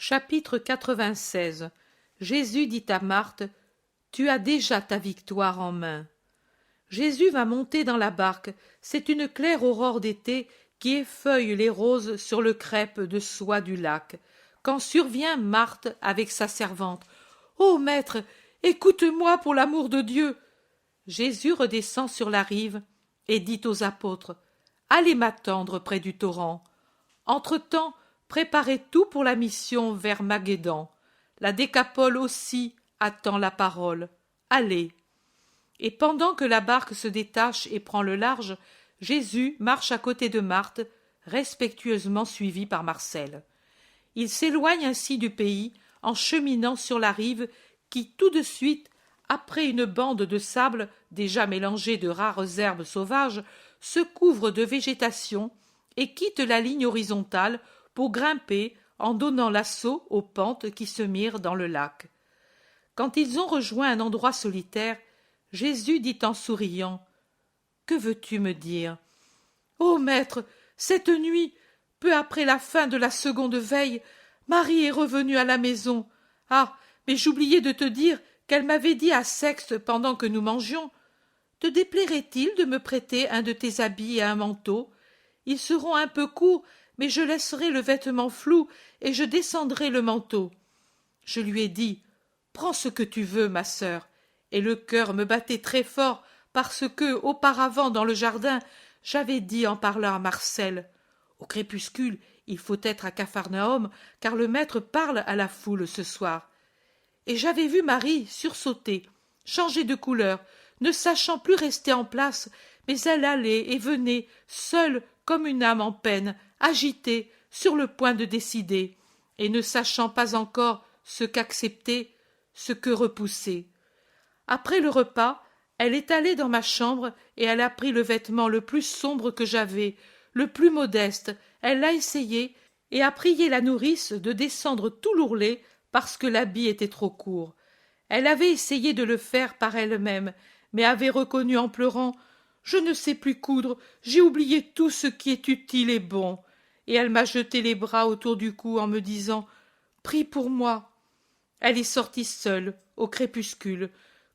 Chapitre 96. Jésus dit à Marthe: Tu as déjà ta victoire en main. Jésus va monter dans la barque. C'est une claire aurore d'été qui effeuille les roses sur le crêpe de soie du lac, quand survient Marthe avec sa servante. Ô maître, écoute-moi pour l'amour de Dieu. Jésus redescend sur la rive et dit aux apôtres: Allez m'attendre près du torrent. Entre-temps, préparez tout pour la mission vers Maguédan. La décapole aussi attend la parole. Allez. Et pendant que la barque se détache et prend le large, Jésus marche à côté de Marthe, respectueusement suivi par Marcel. Il s'éloigne ainsi du pays en cheminant sur la rive qui, tout de suite, après une bande de sable déjà mélangée de rares herbes sauvages, se couvre de végétation et quitte la ligne horizontale pour grimper en donnant l'assaut aux pentes qui se mirent dans le lac. Quand ils ont rejoint un endroit solitaire, Jésus dit en souriant: Que veux-tu me dire? Ô maître, cette nuit, peu après la fin de la seconde veille, Marie est revenue à la maison. Ah, mais j'oubliais de te dire qu'elle m'avait dit à Sexe pendant que nous mangions: Te déplairait-il de me prêter un de tes habits et un manteau? Ils seront un peu courts, mais je laisserai le vêtement flou et je descendrai le manteau. Je lui ai dit: Prends ce que tu veux, ma sœur. Et le cœur me battait très fort parce que, auparavant, dans le jardin, j'avais dit en parlant à Marcel: Au crépuscule, il faut être à Capharnaüm, car le maître parle à la foule ce soir. Et j'avais vu Marie sursauter, changer de couleur, ne sachant plus rester en place, mais elle allait et venait, seule comme une âme en peine, agitée, sur le point de décider, et ne sachant pas encore ce qu'accepter, ce que repousser. Après le repas, elle est allée dans ma chambre et elle a pris le vêtement le plus sombre que j'avais, le plus modeste, elle l'a essayé et a prié la nourrice de descendre tout l'ourlet parce que l'habit était trop court. Elle avait essayé de le faire par elle-même, mais avait reconnu en pleurant: Je ne sais plus coudre, j'ai oublié tout ce qui est utile et bon. Et elle m'a jeté les bras autour du cou en me disant: Prie pour moi. Elle est sortie seule, au crépuscule.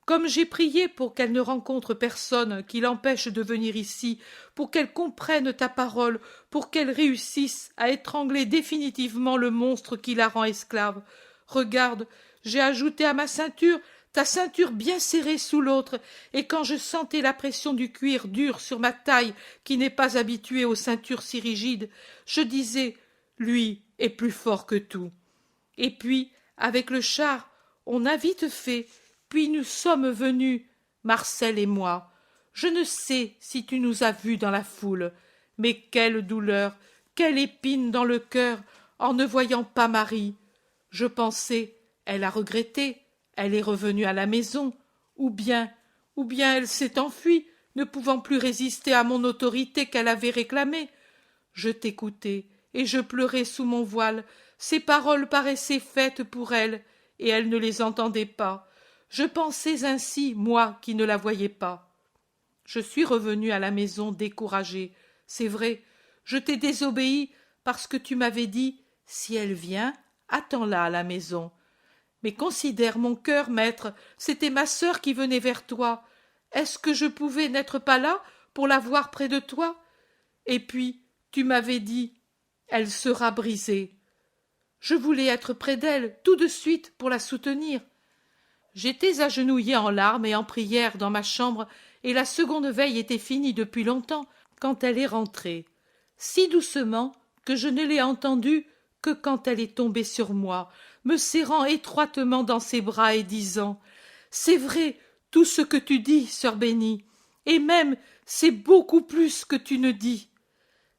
Comme j'ai prié pour qu'elle ne rencontre personne qui l'empêche de venir ici, pour qu'elle comprenne ta parole, pour qu'elle réussisse à étrangler définitivement le monstre qui la rend esclave. Regarde, j'ai ajouté à ma ceinture ta ceinture bien serrée sous l'autre, et quand je sentais la pression du cuir dur sur ma taille qui n'est pas habituée aux ceintures si rigides, je disais: Lui est plus fort que tout. Et puis, avec le char, on a vite fait, puis nous sommes venus, Marcel et moi. Je ne sais si tu nous as vus dans la foule, mais quelle douleur, quelle épine dans le cœur en ne voyant pas Marie. Je pensais: elle a regretté, elle est revenue à la maison, ou bien elle s'est enfuie, ne pouvant plus résister à mon autorité qu'elle avait réclamée. Je t'écoutais, et je pleurais sous mon voile. Ces paroles paraissaient faites pour elle, et elle ne les entendait pas. Je pensais ainsi, moi qui ne la voyais pas. Je suis revenue à la maison découragée. C'est vrai, je t'ai désobéi parce que tu m'avais dit: Si elle vient, attends-la à la maison. Mais considère mon cœur, maître, c'était ma sœur qui venait vers toi. Est-ce que je pouvais n'être pas là pour la voir près de toi? Et puis, tu m'avais dit: Elle sera brisée. Je voulais être près d'elle tout de suite pour la soutenir. J'étais agenouillée en larmes et en prière dans ma chambre, et la seconde veille était finie depuis longtemps quand elle est rentrée, si doucement que je ne l'ai entendue que quand elle est tombée sur moi, me serrant étroitement dans ses bras et disant: C'est vrai tout ce que tu dis, sœur bénie, et même c'est beaucoup plus que tu ne dis.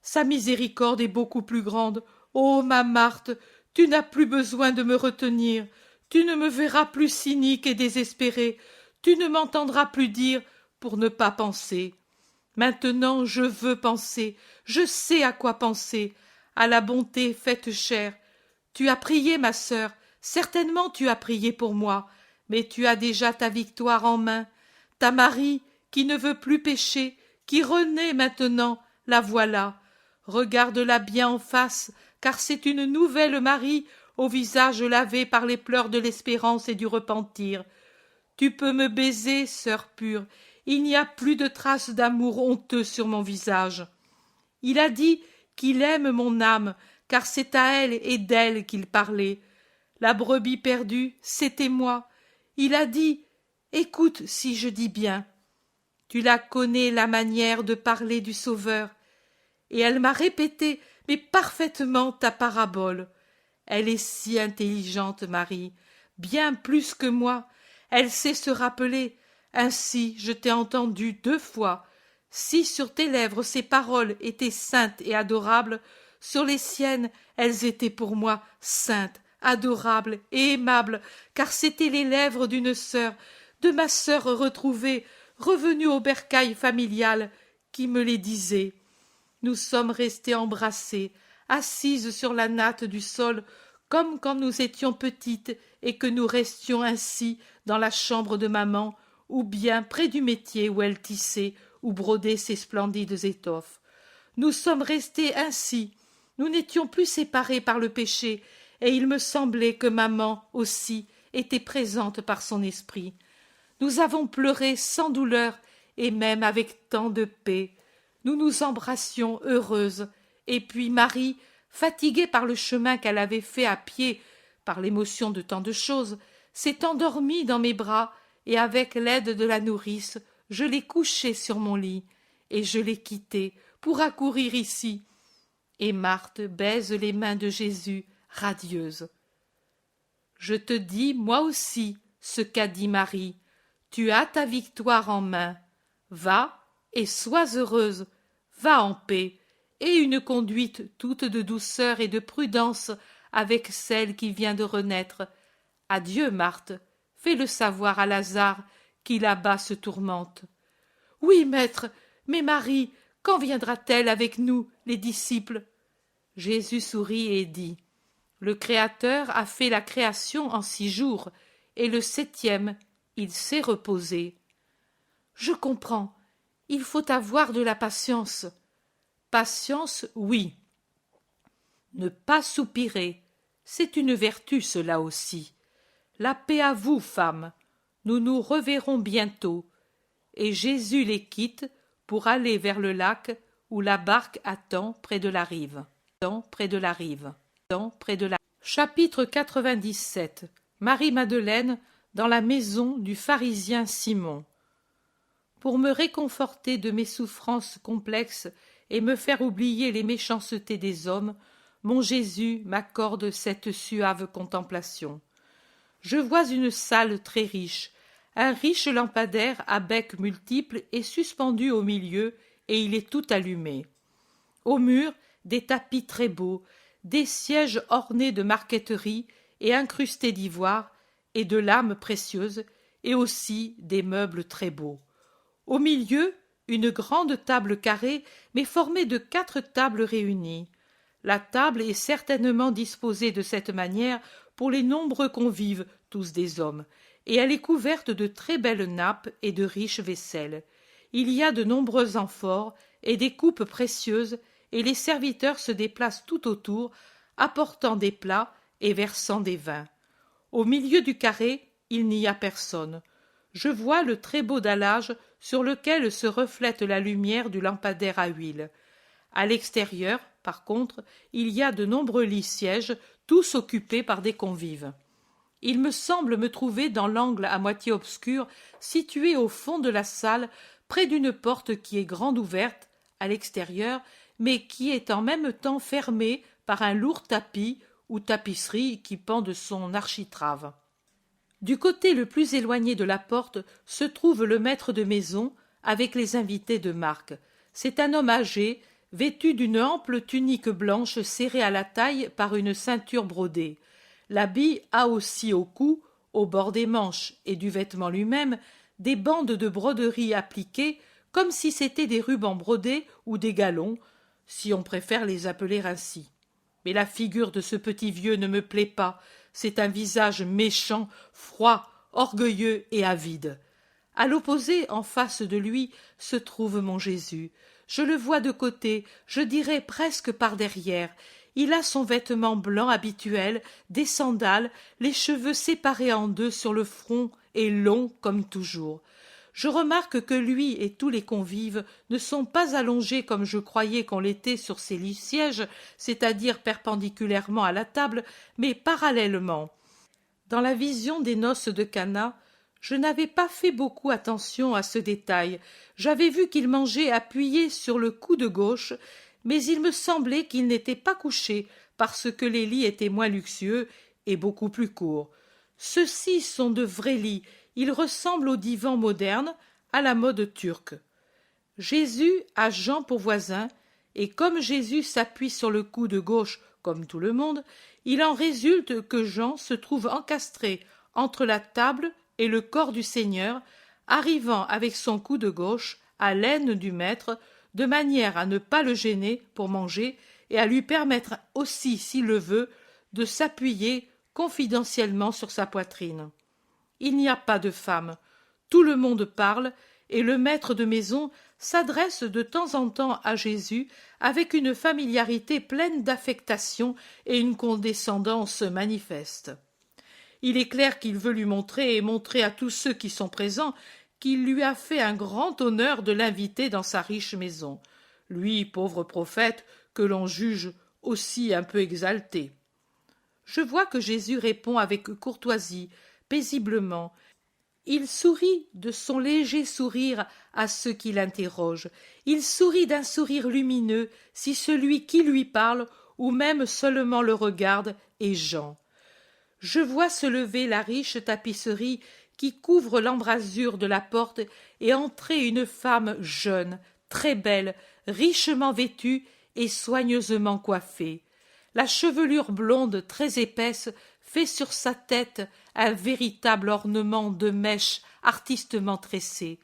Sa miséricorde est beaucoup plus grande. Ô ma Marthe, tu n'as plus besoin de me retenir. Tu ne me verras plus cynique et désespérée. Tu ne m'entendras plus dire pour ne pas penser. Maintenant je veux penser, je sais à quoi penser, à la bonté faite chère. Tu as prié, ma sœur, certainement tu as prié pour moi, mais tu as déjà ta victoire en main. Ta Marie, qui ne veut plus pécher, qui renaît maintenant, la voilà. Regarde-la bien en face, car c'est une nouvelle Marie au visage lavé par les pleurs de l'espérance et du repentir. Tu peux me baiser, sœur pure, il n'y a plus de traces d'amour honteux sur mon visage. Il a dit qu'il aime mon âme, car c'est à elle et d'elle qu'il parlait. La brebis perdue, c'était moi. Il a dit, écoute si je dis bien. Tu la connais, la manière de parler du Sauveur. Et elle m'a répété, mais parfaitement, ta parabole. Elle est si intelligente, Marie, bien plus que moi. Elle sait se rappeler. Ainsi, je t'ai entendu 2 fois. Si sur tes lèvres ces paroles étaient saintes et adorables, sur les siennes, elles étaient pour moi saintes, adorables et aimables, car c'étaient les lèvres d'une sœur, de ma sœur retrouvée, revenue au bercail familial, qui me les disait. Nous sommes restées embrassées, assises sur la natte du sol, comme quand nous étions petites et que nous restions ainsi dans la chambre de maman, ou bien près du métier où elle tissait ou brodait ses splendides étoffes. Nous sommes restées ainsi. Nous n'étions plus séparées par le péché, et il me semblait que maman aussi était présente par son esprit. Nous avons pleuré sans douleur et même avec tant de paix. Nous nous embrassions heureuses, et puis Marie, fatiguée par le chemin qu'elle avait fait à pied, par l'émotion de tant de choses, s'est endormie dans mes bras, et avec l'aide de la nourrice, je l'ai couchée sur mon lit, et je l'ai quittée pour accourir ici. Et Marthe baise les mains de Jésus, radieuse. Je te dis, moi aussi, ce qu'a dit Marie. Tu as ta victoire en main. Va et sois heureuse. Va en paix, et une conduite toute de douceur et de prudence avec celle qui vient de renaître. Adieu, Marthe. Fais-le savoir à Lazare qui là-bas se tourmente. Oui, maître, mais Marie, quand viendra-t-elle avec nous, les disciples? Jésus sourit et dit, le Créateur a fait la création en 6 jours, et le 7e, il s'est reposé. Je comprends, il faut avoir de la patience. Patience, oui. Ne pas soupirer, c'est une vertu cela aussi. La paix à vous, femmes, nous nous reverrons bientôt. Et Jésus les quitte pour aller vers le lac où la barque attend près de la rive. Chapitre 97. Marie-Madeleine dans la maison du pharisien Simon. Pour me réconforter de mes souffrances complexes et me faire oublier les méchancetés des hommes, mon Jésus m'accorde cette suave contemplation. Je vois une salle très riche. Un riche lampadaire à bec multiple est suspendu au milieu et il est tout allumé. Au mur, des tapis très beaux, des sièges ornés de marqueterie et incrustés d'ivoire et de lames précieuses, et aussi des meubles très beaux. Au milieu, une grande table carrée, mais formée de 4 tables réunies. La table est certainement disposée de cette manière pour les nombreux convives, tous des hommes, et elle est couverte de très belles nappes et de riches vaisselles. Il y a de nombreux amphores et des coupes précieuses, et les serviteurs se déplacent tout autour, apportant des plats et versant des vins. Au milieu du carré, il n'y a personne. Je vois le très beau dallage sur lequel se reflète la lumière du lampadaire à huile. À l'extérieur, par contre, il y a de nombreux lits-sièges, tous occupés par des convives. Il me semble me trouver dans l'angle à moitié obscur, situé au fond de la salle, près d'une porte qui est grande ouverte, à l'extérieur, mais qui est en même temps fermée par un lourd tapis ou tapisserie qui pend de son architrave. Du côté le plus éloigné de la porte se trouve le maître de maison avec les invités de marque. C'est un homme âgé, vêtu d'une ample tunique blanche serrée à la taille par une ceinture brodée. L'habit a aussi au cou, au bord des manches et du vêtement lui-même, des bandes de broderie appliquées comme si c'étaient des rubans brodés ou des galons, si on préfère les appeler ainsi. Mais la figure de ce petit vieux ne me plaît pas. C'est un visage méchant, froid, orgueilleux et avide. À l'opposé, en face de lui, se trouve mon Jésus. Je le vois de côté, je dirais presque par derrière. Il a son vêtement blanc habituel, des sandales, les cheveux séparés en deux sur le front et longs comme toujours. Je remarque que lui et tous les convives ne sont pas allongés comme je croyais qu'on l'était sur ces lits-sièges, c'est-à-dire perpendiculairement à la table, mais parallèlement. Dans la vision des noces de Cana, je n'avais pas fait beaucoup attention à ce détail. J'avais vu qu'il mangeait appuyé sur le coude gauche, mais il me semblait qu'il n'était pas couché parce que les lits étaient moins luxueux et beaucoup plus courts. Ceux-ci sont de vrais lits. Ils ressemblent aux divans modernes, à la mode turque. Jésus a Jean pour voisin, et comme Jésus s'appuie sur le coude gauche comme tout le monde, il en résulte que Jean se trouve encastré entre la table et le corps du Seigneur, arrivant avec son coude gauche à l'aine du maître, de manière à ne pas le gêner pour manger et à lui permettre aussi, s'il le veut, de s'appuyer confidentiellement sur sa poitrine. Il n'y a pas de femme. Tout le monde parle, et le maître de maison s'adresse de temps en temps à Jésus avec une familiarité pleine d'affectation et une condescendance manifeste. Il est clair qu'il veut lui montrer et montrer à tous ceux qui sont présents qu'il lui a fait un grand honneur de l'inviter dans sa riche maison. Lui, pauvre prophète, que l'on juge aussi un peu exalté. Je vois que Jésus répond avec courtoisie, paisiblement. Il sourit de son léger sourire à ceux qui l'interrogent. Il sourit d'un sourire lumineux si celui qui lui parle ou même seulement le regarde est Jean. Je vois se lever la riche tapisserie qui couvre l'embrasure de la porte et entrer une femme jeune, très belle, richement vêtue et soigneusement coiffée. La chevelure blonde très épaisse fait sur sa tête un véritable ornement de mèches artistement tressées.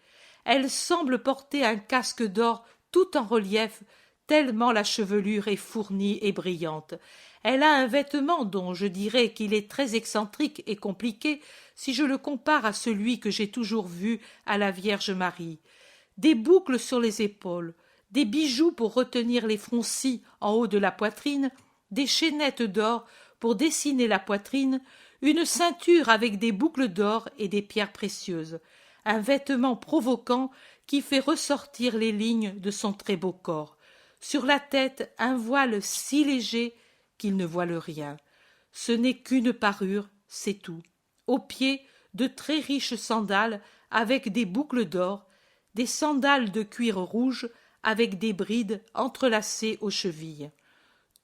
Elle semble porter un casque d'or tout en relief, tellement la chevelure est fournie et brillante. Elle a un vêtement dont je dirais qu'il est très excentrique et compliqué si je le compare à celui que j'ai toujours vu à la Vierge Marie. Des boucles sur les épaules, des bijoux pour retenir les froncis en haut de la poitrine, des chaînettes d'or pour dessiner la poitrine, une ceinture avec des boucles d'or et des pierres précieuses, un vêtement provoquant qui fait ressortir les lignes de son très beau corps. Sur la tête, un voile si léger qu'il ne voile rien. Ce n'est qu'une parure, c'est tout. Aux pieds, de très riches sandales avec des boucles d'or, des sandales de cuir rouge avec des brides entrelacées aux chevilles.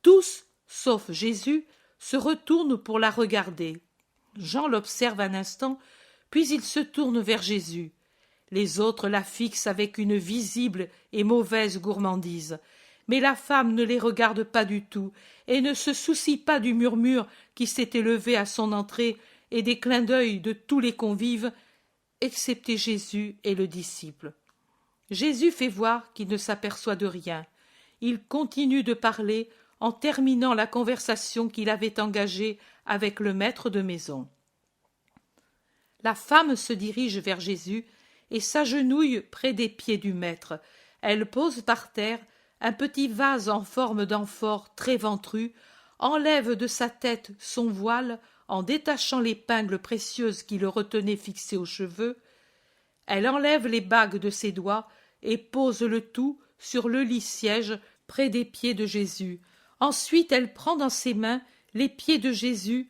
Tous, sauf Jésus, se retournent pour la regarder. Jean l'observe un instant, puis il se tourne vers Jésus. Les autres la fixent avec une visible et mauvaise gourmandise. Mais la femme ne les regarde pas du tout et ne se soucie pas du murmure qui s'est élevé à son entrée et des clins d'œil de tous les convives, excepté Jésus et le disciple. Jésus fait voir qu'il ne s'aperçoit de rien. Il continue de parler en terminant la conversation qu'il avait engagée avec le maître de maison. La femme se dirige vers Jésus et s'agenouille près des pieds du maître. Elle pose par terre un petit vase en forme d'amphore très ventru, enlève de sa tête son voile en détachant l'épingle précieuse qui le retenait fixé aux cheveux. Elle enlève les bagues de ses doigts et pose le tout sur le lit-siège près des pieds de Jésus. Ensuite, elle prend dans ses mains les pieds de Jésus,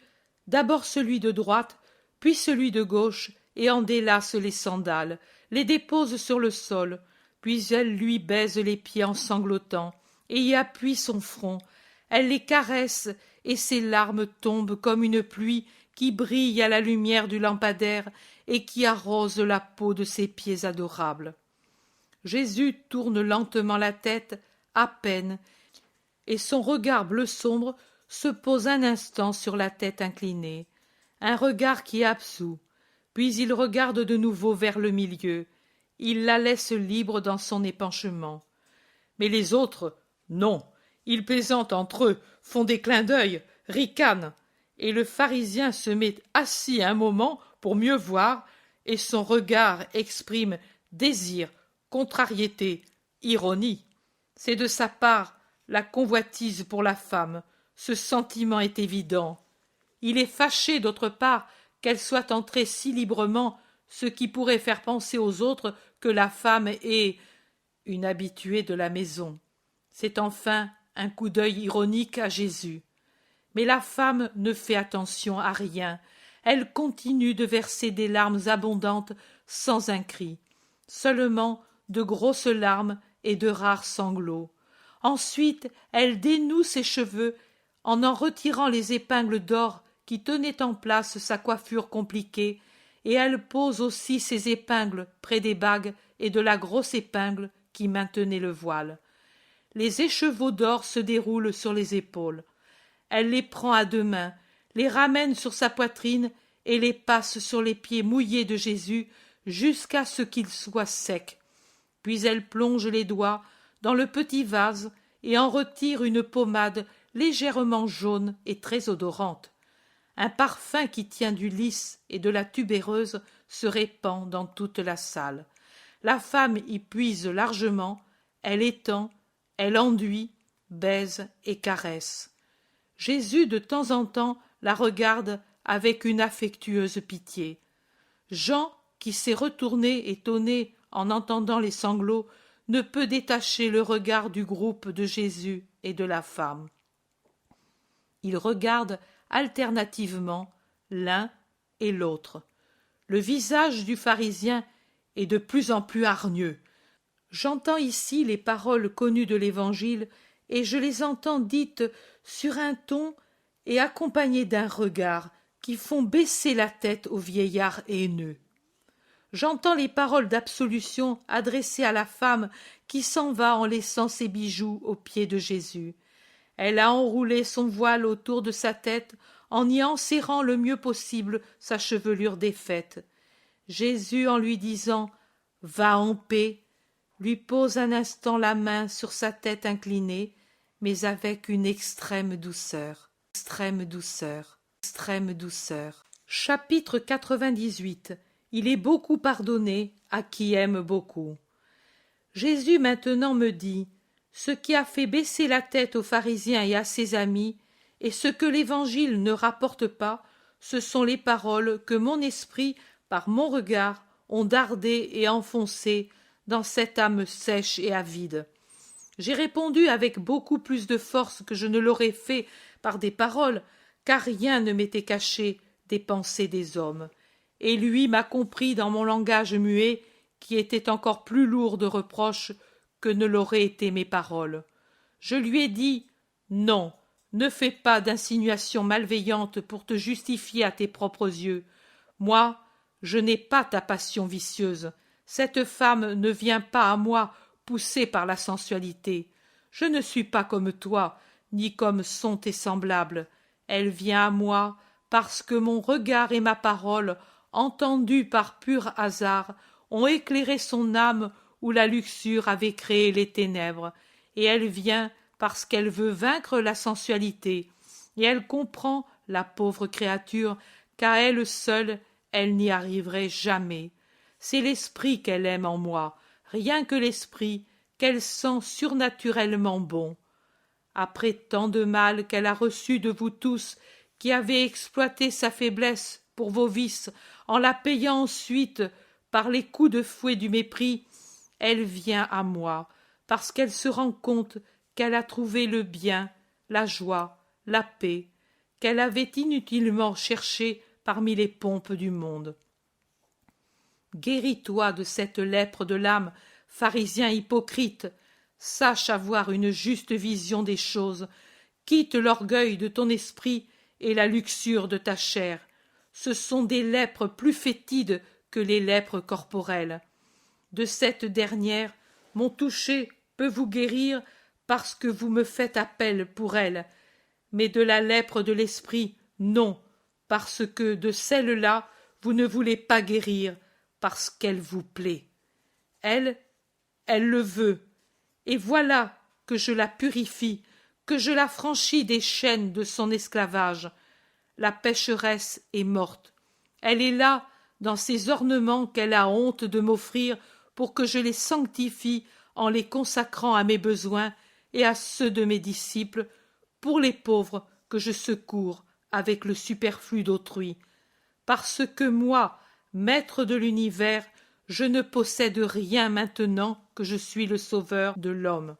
d'abord celui de droite, puis celui de gauche, et en délace les sandales, les dépose sur le sol, puis elle lui baise les pieds en sanglotant, et y appuie son front. Elle les caresse, et ses larmes tombent comme une pluie qui brille à la lumière du lampadaire et qui arrose la peau de ses pieds adorables. Jésus tourne lentement la tête, à peine, et son regard bleu sombre se pose un instant sur la tête inclinée, un regard qui absout, puis il regarde de nouveau vers le milieu, il la laisse libre dans son épanchement. Mais les autres, non, ils plaisantent entre eux, font des clins d'œil, ricanent, et le pharisien se met assis un moment pour mieux voir, et son regard exprime désir, contrariété, ironie. C'est de sa part la convoitise pour la femme, Ce sentiment est évident. Il est fâché, d'autre part, qu'elle soit entrée si librement, ce qui pourrait faire penser aux autres que la femme est une habituée de la maison. C'est enfin un coup d'œil ironique à Jésus. Mais la femme ne fait attention à rien. Elle continue de verser des larmes abondantes sans un cri. Seulement de grosses larmes et de rares sanglots. Ensuite, elle dénoue ses cheveux en retirant les épingles d'or qui tenaient en place sa coiffure compliquée, et elle pose aussi ses épingles près des bagues et de la grosse épingle qui maintenait le voile. Les écheveaux d'or se déroulent sur les épaules. Elle les prend à deux mains, les ramène sur sa poitrine et les passe sur les pieds mouillés de Jésus jusqu'à ce qu'ils soient secs. Puis elle plonge les doigts dans le petit vase et en retire une pommade légèrement jaune et très odorante. Un parfum qui tient du lys et de la tubéreuse se répand dans toute la salle. La femme y puise largement, elle étend, elle enduit, baise et caresse. Jésus de temps en temps la regarde avec une affectueuse pitié. Jean, qui s'est retourné étonné en entendant les sanglots, ne peut détacher le regard du groupe de Jésus et de la femme. Ils regardent alternativement l'un et l'autre. Le visage du pharisien est de plus en plus hargneux. J'entends ici les paroles connues de l'Évangile, et je les entends dites sur un ton et accompagnées d'un regard qui font baisser la tête au vieillard haineux. J'entends les paroles d'absolution adressées à la femme qui s'en va en laissant ses bijoux aux pieds de Jésus. Elle a enroulé son voile autour de sa tête en y enserrant le mieux possible sa chevelure défaite. Jésus, en lui disant « Va en paix », lui pose un instant la main sur sa tête inclinée, mais avec une extrême douceur, extrême douceur, extrême douceur. Chapitre 98. Il est beaucoup pardonné à qui aime beaucoup. Jésus maintenant me dit: ce qui a fait baisser la tête aux pharisiens et à ses amis, et ce que l'Évangile ne rapporte pas, ce sont les paroles que mon esprit, par mon regard, ont dardées et enfoncées dans cette âme sèche et avide. J'ai répondu avec beaucoup plus de force que je ne l'aurais fait par des paroles, car rien ne m'était caché des pensées des hommes. Et lui m'a compris dans mon langage muet, qui était encore plus lourd de reproches que ne l'auraient été mes paroles. Je lui ai dit: non, ne fais pas d'insinuations malveillantes pour te justifier à tes propres yeux. Moi, je n'ai pas ta passion vicieuse. Cette femme ne vient pas à moi poussée par la sensualité. Je ne suis pas comme toi, ni comme sont tes semblables. Elle vient à moi parce que mon regard et ma parole, entendus par pur hasard, ont éclairé son âme où la luxure avait créé les ténèbres, et elle vient parce qu'elle veut vaincre la sensualité, et elle comprend la pauvre créature qu'à elle seule elle n'y arriverait jamais. C'est l'esprit qu'elle aime en moi, rien que l'esprit, qu'elle sent surnaturellement bon. Après tant de mal qu'elle a reçu de vous tous, qui avez exploité sa faiblesse pour vos vices, en la payant ensuite par les coups de fouet du mépris, elle vient à moi, parce qu'elle se rend compte qu'elle a trouvé le bien, la joie, la paix, qu'elle avait inutilement cherché parmi les pompes du monde. Guéris-toi de cette lèpre de l'âme, pharisien hypocrite, sache avoir une juste vision des choses, quitte l'orgueil de ton esprit et la luxure de ta chair. Ce sont des lèpres plus fétides que les lèpres corporelles. De cette dernière, mon toucher peut vous guérir parce que vous me faites appel pour elle, mais de la lèpre de l'esprit, non, parce que de celle-là, vous ne voulez pas guérir, parce qu'elle vous plaît. Elle le veut, et voilà que je la purifie, que je la franchis des chaînes de son esclavage. La pécheresse est morte. Elle est là, dans ces ornements qu'elle a honte de m'offrir, pour que je les sanctifie en les consacrant à mes besoins et à ceux de mes disciples, pour les pauvres que je secours avec le superflu d'autrui, parce que moi, maître de l'univers, je ne possède rien maintenant que je suis le sauveur de l'homme.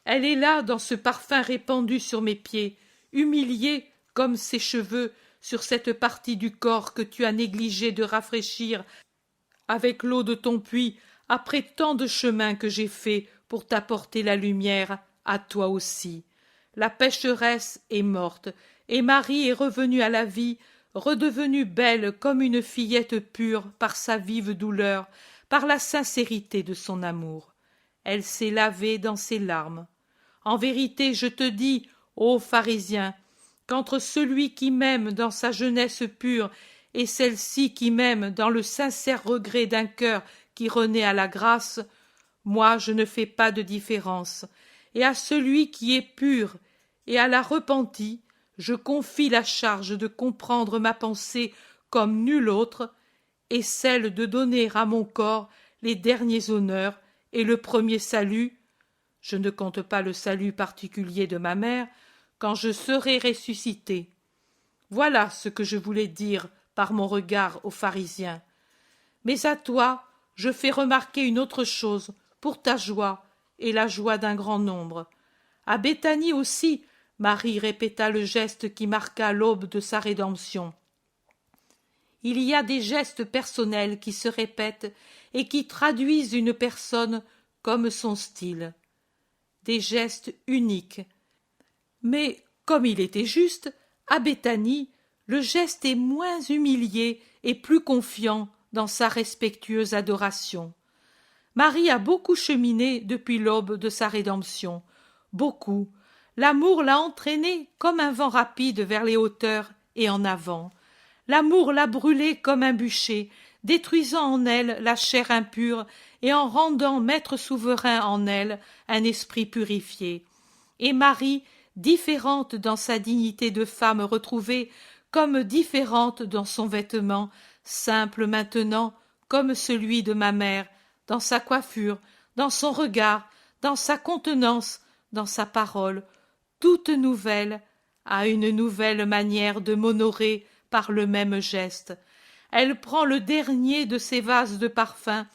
Elle est là dans ce parfum répandu sur mes pieds, humiliée comme ses cheveux sur cette partie du corps que tu as négligé de rafraîchir avec l'eau de ton puits après tant de chemin que j'ai fait pour t'apporter la lumière à toi aussi. La pécheresse est morte, et Marie est revenue à la vie, redevenue belle comme une fillette pure par sa vive douleur, par la sincérité de son amour. Elle s'est lavée dans ses larmes. En vérité, je te dis, ô pharisien, qu'entre celui qui m'aime dans sa jeunesse pure et celle-ci qui m'aime dans le sincère regret d'un cœur qui renaît à la grâce, moi je ne fais pas de différence, et à celui qui est pur et à la repentie, je confie la charge de comprendre ma pensée comme nulle autre, et celle de donner à mon corps les derniers honneurs et le premier salut, je ne compte pas le salut particulier de ma mère, quand je serai ressuscité. Voilà ce que je voulais dire par mon regard aux pharisiens. Mais à toi, je fais remarquer une autre chose, pour ta joie et la joie d'un grand nombre. À Béthanie aussi, Marie répéta le geste qui marqua l'aube de sa rédemption. Il y a des gestes personnels qui se répètent et qui traduisent une personne comme son style. Des gestes uniques. Mais, comme il était juste, à Béthanie, le geste est moins humilié et plus confiant dans sa respectueuse adoration. Marie a beaucoup cheminé depuis l'aube de sa rédemption. Beaucoup. L'amour l'a entraînée comme un vent rapide vers les hauteurs et en avant. L'amour l'a brûlée comme un bûcher, détruisant en elle la chair impure et en rendant maître souverain en elle un esprit purifié. Et Marie, différente dans sa dignité de femme retrouvée, comme différente dans son vêtement, simple maintenant comme celui de ma mère, dans sa coiffure, dans son regard, dans sa contenance, dans sa parole, toute nouvelle, a une nouvelle manière de m'honorer par le même geste. Elle prend le dernier de ces vases de parfums,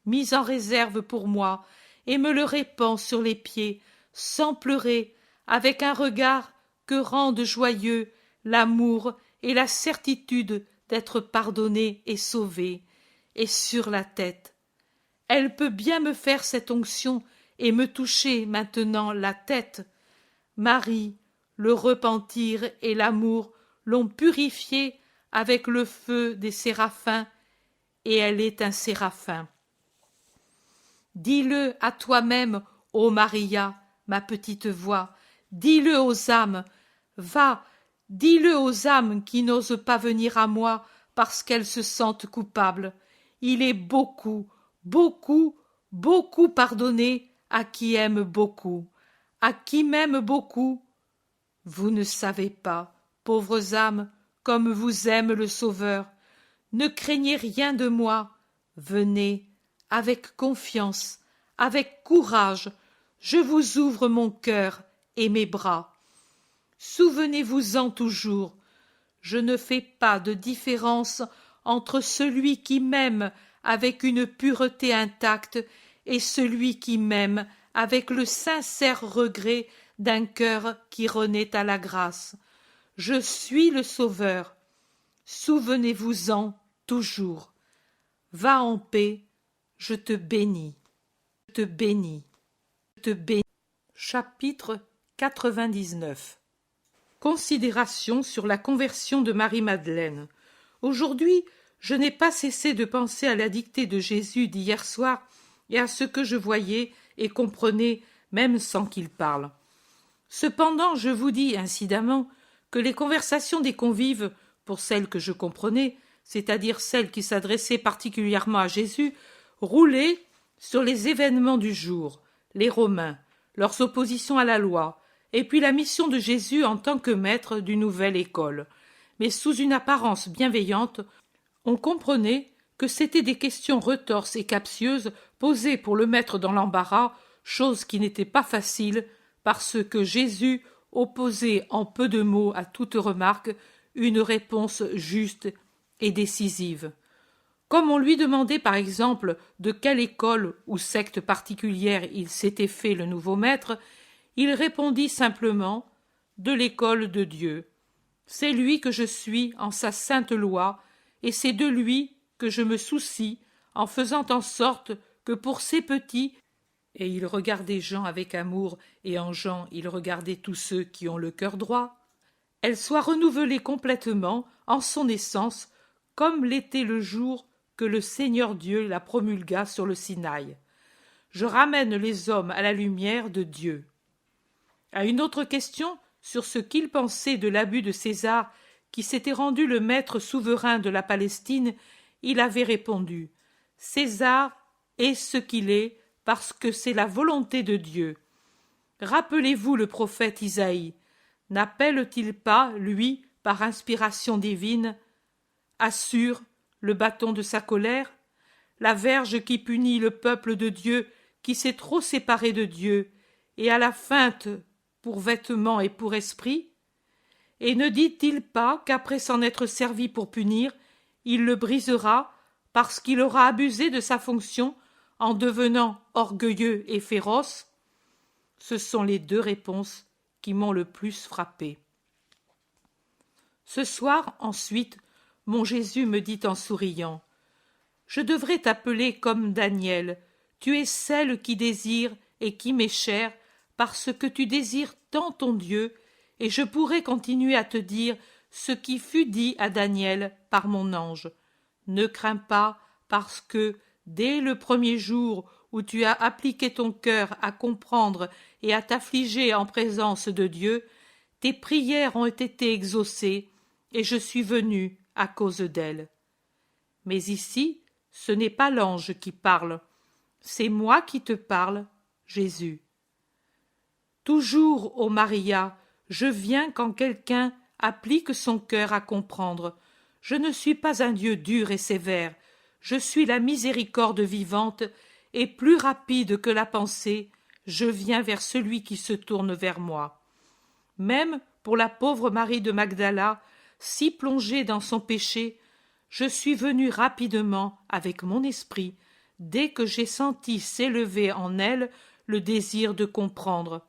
mis en réserve pour moi, et me le répand sur les pieds, sans pleurer, avec un regard que rendent joyeux l'amour et la certitude d'être pardonnée et sauvée, et sur la tête. Elle peut bien me faire cette onction et me toucher maintenant la tête. Marie, le repentir et l'amour l'ont purifiée avec le feu des séraphins, et elle est un séraphin. Dis-le à toi-même, ô Maria, ma petite voix, dis-le aux âmes, va, dis-le aux âmes qui n'osent pas venir à moi parce qu'elles se sentent coupables. Il est beaucoup, beaucoup, beaucoup pardonné à qui aime beaucoup. À qui m'aime beaucoup? Vous ne savez pas, pauvres âmes, comme vous aime le Sauveur. Ne craignez rien de moi. Venez, avec confiance, avec courage, je vous ouvre mon cœur et mes bras. Souvenez-vous-en toujours, je ne fais pas de différence entre celui qui m'aime avec une pureté intacte et celui qui m'aime avec le sincère regret d'un cœur qui renaît à la grâce. Je suis le Sauveur. Souvenez-vous-en toujours. Va en paix, je te bénis. Je te bénis. Je te bénis. Chapitre 99. Considération sur la conversion de Marie-Madeleine. Aujourd'hui, je n'ai pas cessé de penser à la dictée de Jésus d'hier soir et à ce que je voyais et comprenais même sans qu'il parle. Cependant, je vous dis incidemment que les conversations des convives, pour celles que je comprenais, c'est-à-dire celles qui s'adressaient particulièrement à Jésus, roulaient sur les événements du jour, les Romains, leurs oppositions à la loi, et puis la mission de Jésus en tant que maître d'une nouvelle école. Mais sous une apparence bienveillante, on comprenait que c'étaient des questions retorses et captieuses posées pour le mettre dans l'embarras, chose qui n'était pas facile, parce que Jésus, opposer en peu de mots à toute remarque une réponse juste et décisive. Comme on lui demandait par exemple de quelle école ou secte particulière il s'était fait le nouveau maître, il répondit simplement « de l'école de Dieu ». C'est lui que je suis en sa sainte loi, et c'est de lui que je me soucie en faisant en sorte que pour ces petits, et il regardait Jean avec amour, et en Jean il regardait tous ceux qui ont le cœur droit, elle soit renouvelée complètement en son essence, comme l'était le jour que le Seigneur Dieu la promulgua sur le Sinaï. Je ramène les hommes à la lumière de Dieu. À une autre question sur ce qu'il pensait de l'abus de César, qui s'était rendu le maître souverain de la Palestine, il avait répondu « César est ce qu'il est parce que c'est la volonté de Dieu. » Rappelez-vous le prophète Isaïe. N'appelle-t-il pas, lui, par inspiration divine, Assur, le bâton de sa colère, la verge qui punit le peuple de Dieu qui s'est trop séparé de Dieu, et à la feinte pour vêtements et pour esprit? Et ne dit-il pas qu'après s'en être servi pour punir, il le brisera parce qu'il aura abusé de sa fonction en devenant orgueilleux et féroce? Ce sont les deux réponses qui m'ont le plus frappé. Ce soir, ensuite, mon Jésus me dit en souriant « Je devrais t'appeler comme Daniel, tu es celle qui désire et qui m'est chère parce que tu désires tant ton Dieu, et je pourrais continuer à te dire ce qui fut dit à Daniel par mon ange. Ne crains pas, parce que, dès le premier jour où tu as appliqué ton cœur à comprendre et à t'affliger en présence de Dieu, tes prières ont été exaucées, et je suis venu à cause d'elles. Mais ici, ce n'est pas l'ange qui parle, c'est moi qui te parle, Jésus. Toujours, ô Maria, je viens quand quelqu'un applique son cœur à comprendre. Je ne suis pas un Dieu dur et sévère, je suis la miséricorde vivante, et plus rapide que la pensée, je viens vers celui qui se tourne vers moi. Même pour la pauvre Marie de Magdala, si plongée dans son péché, je suis venu rapidement avec mon esprit, dès que j'ai senti s'élever en elle le désir de comprendre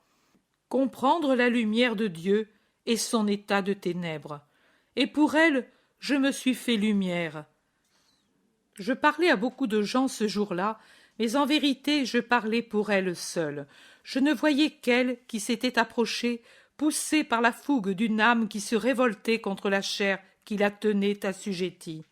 la lumière de Dieu et son état de ténèbres. Et pour elle, je me suis fait lumière. Je parlais à beaucoup de gens ce jour-là, mais en vérité je parlais pour elle seule. Je ne voyais qu'elle qui s'était approchée, poussée par la fougue d'une âme qui se révoltait contre la chair qui la tenait assujettie.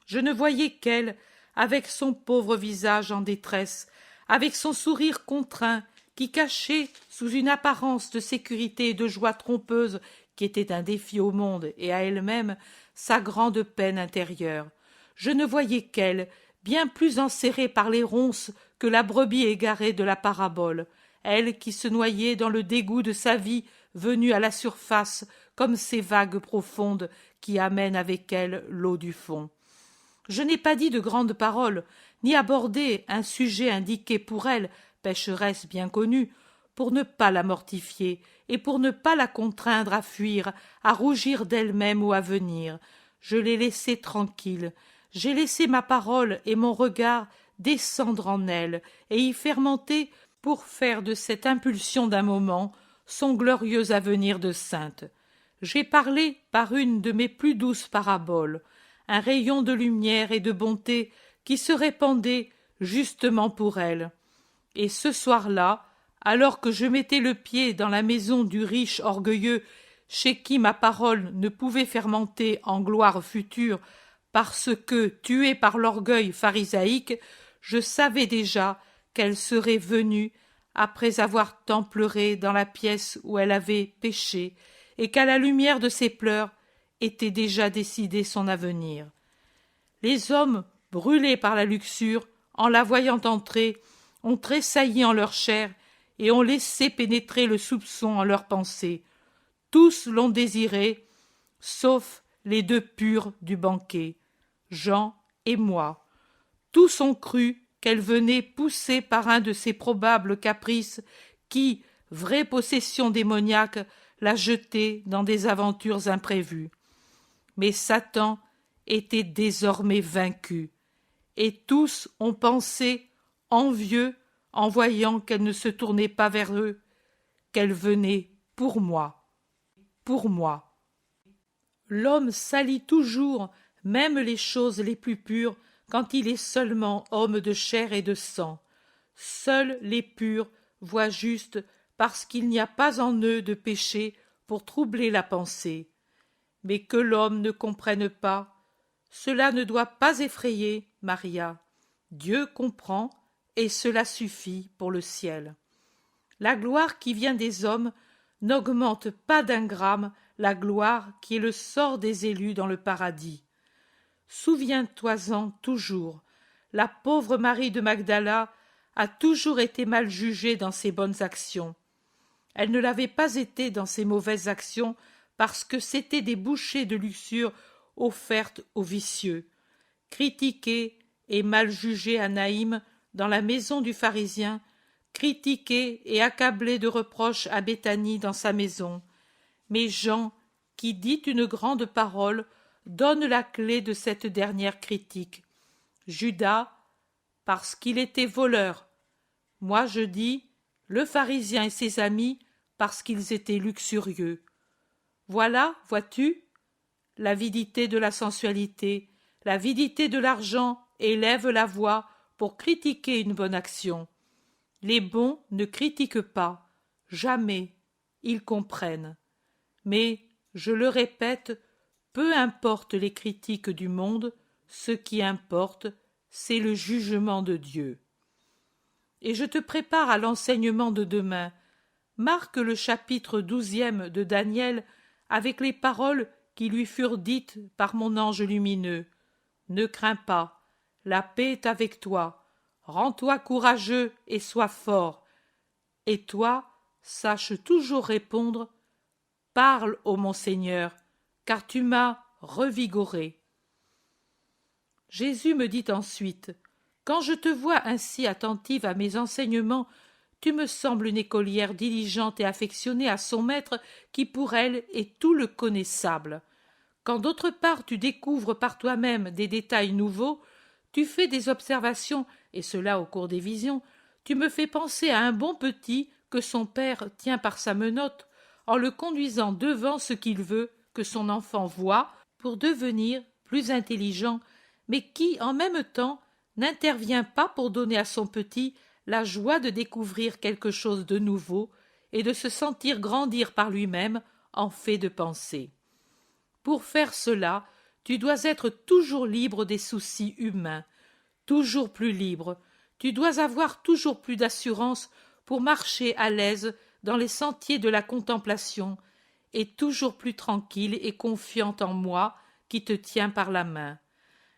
Je ne voyais qu'elle, avec son pauvre visage en détresse, avec son sourire contraint, qui cachait, sous une apparence de sécurité et de joie trompeuse qui était un défi au monde et à elle-même, sa grande peine intérieure. Je ne voyais qu'elle, bien plus enserrée par les ronces que la brebis égarée de la parabole, elle qui se noyait dans le dégoût de sa vie venue à la surface comme ces vagues profondes qui amènent avec elles l'eau du fond. Je n'ai pas dit de grandes paroles, ni abordé un sujet indiqué pour elle, pécheresse bien connue, pour ne pas la mortifier et pour ne pas la contraindre à fuir, à rougir d'elle-même ou à venir. Je l'ai laissée tranquille, j'ai laissé ma parole et mon regard descendre en elle et y fermenter pour faire de cette impulsion d'un moment son glorieux avenir de sainte. J'ai parlé par une de mes plus douces paraboles, un rayon de lumière et de bonté qui se répandait justement pour elle. Et ce soir-là, alors que je mettais le pied dans la maison du riche orgueilleux, chez qui ma parole ne pouvait fermenter en gloire future, parce que, tuée par l'orgueil pharisaïque, je savais déjà qu'elle serait venue, après avoir tant pleuré dans la pièce où elle avait péché, et qu'à la lumière de ses pleurs était déjà décidé son avenir. Les hommes, brûlés par la luxure, en la voyant entrer, ont tressailli en leur chair et ont laissé pénétrer le soupçon en leurs pensées. Tous l'ont désirée, sauf les deux purs du banquet, Jean et moi. Tous ont cru qu'elle venait poussée par un de ces probables caprices qui, vraie possession démoniaque, la jeter dans des aventures imprévues. Mais Satan était désormais vaincu, et tous ont pensé, envieux, en voyant qu'elle ne se tournait pas vers eux, qu'elle venait pour moi, pour moi. L'homme salit toujours, même les choses les plus pures, quand il est seulement homme de chair et de sang. Seuls les purs voient juste parce qu'il n'y a pas en eux de péché pour troubler la pensée. Mais que l'homme ne comprenne pas, cela ne doit pas effrayer Maria. Dieu comprend, et cela suffit pour le ciel. La gloire qui vient des hommes n'augmente pas d'un gramme la gloire qui est le sort des élus dans le paradis. Souviens-toi-en toujours, la pauvre Marie de Magdala a toujours été mal jugée dans ses bonnes actions. Elle ne l'avait pas été dans ses mauvaises actions parce que c'étaient des bouchées de luxure offertes aux vicieux. Critiquée et mal jugée à Naïm dans la maison du pharisien, critiquée et accablée de reproches à Béthanie dans sa maison. Mais Jean, qui dit une grande parole, donne la clé de cette dernière critique. Judas, parce qu'il était voleur. Moi je dis, le pharisien et ses amis, parce qu'ils étaient luxurieux. Voilà, vois-tu, l'avidité de la sensualité, l'avidité de l'argent élève la voix pour critiquer une bonne action. Les bons ne critiquent pas, jamais, ils comprennent. Mais, je le répète, peu importe les critiques du monde, ce qui importe, c'est le jugement de Dieu. Et je te prépare à l'enseignement de demain. Marque le chapitre 12e de Daniel avec les paroles qui lui furent dites par mon ange lumineux. Ne crains pas, la paix est avec toi. Rends-toi courageux et sois fort. Et toi, sache toujours répondre « Parle, ô mon Seigneur, car tu m'as revigoré. » Jésus me dit ensuite « Quand je te vois ainsi attentive à mes enseignements, tu me sembles une écolière diligente et affectionnée à son maître qui pour elle est tout le connaissable. Quand d'autre part tu découvres par toi-même des détails nouveaux, tu fais des observations, et cela au cours des visions, tu me fais penser à un bon petit que son père tient par sa menotte, en le conduisant devant ce qu'il veut que son enfant voie pour devenir plus intelligent, mais qui, en même temps, n'intervient pas pour donner à son petit la joie de découvrir quelque chose de nouveau et de se sentir grandir par lui-même en fait de pensée. Pour faire cela, tu dois être toujours libre des soucis humains, toujours plus libre, tu dois avoir toujours plus d'assurance pour marcher à l'aise dans les sentiers de la contemplation, et toujours plus tranquille et confiante en moi qui te tiens par la main.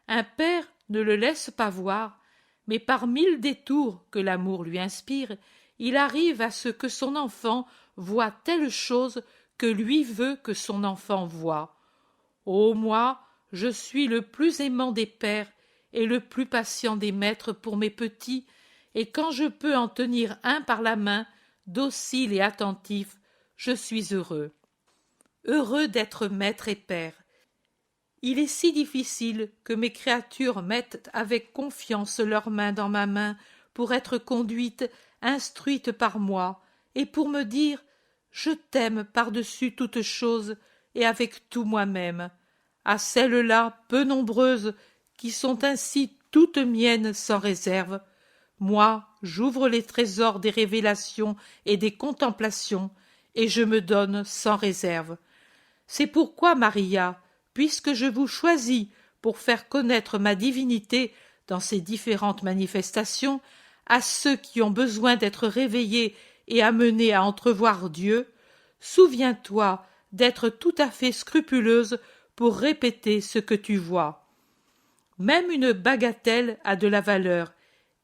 Un père ne le laisse pas voir, mais par 1000 détours que l'amour lui inspire, il arrive à ce que son enfant voie telle chose que lui veut que son enfant voie. Ô moi, je suis le plus aimant des pères et le plus patient des maîtres pour mes petits, et quand je peux en tenir un par la main, docile et attentif, je suis heureux. Heureux d'être maître et père. Il est si difficile que mes créatures mettent avec confiance leurs mains dans ma main pour être conduites, instruites par moi, et pour me dire « Je t'aime par-dessus toute chose et avec tout moi-même », à celles-là, peu nombreuses, qui sont ainsi toutes miennes sans réserve. Moi, j'ouvre les trésors des révélations et des contemplations, et je me donne sans réserve. C'est pourquoi, Maria, puisque je vous choisis pour faire connaître ma divinité dans ses différentes manifestations à ceux qui ont besoin d'être réveillés et amenés à entrevoir Dieu, souviens-toi d'être tout à fait scrupuleuse pour répéter ce que tu vois. Même une bagatelle a de la valeur,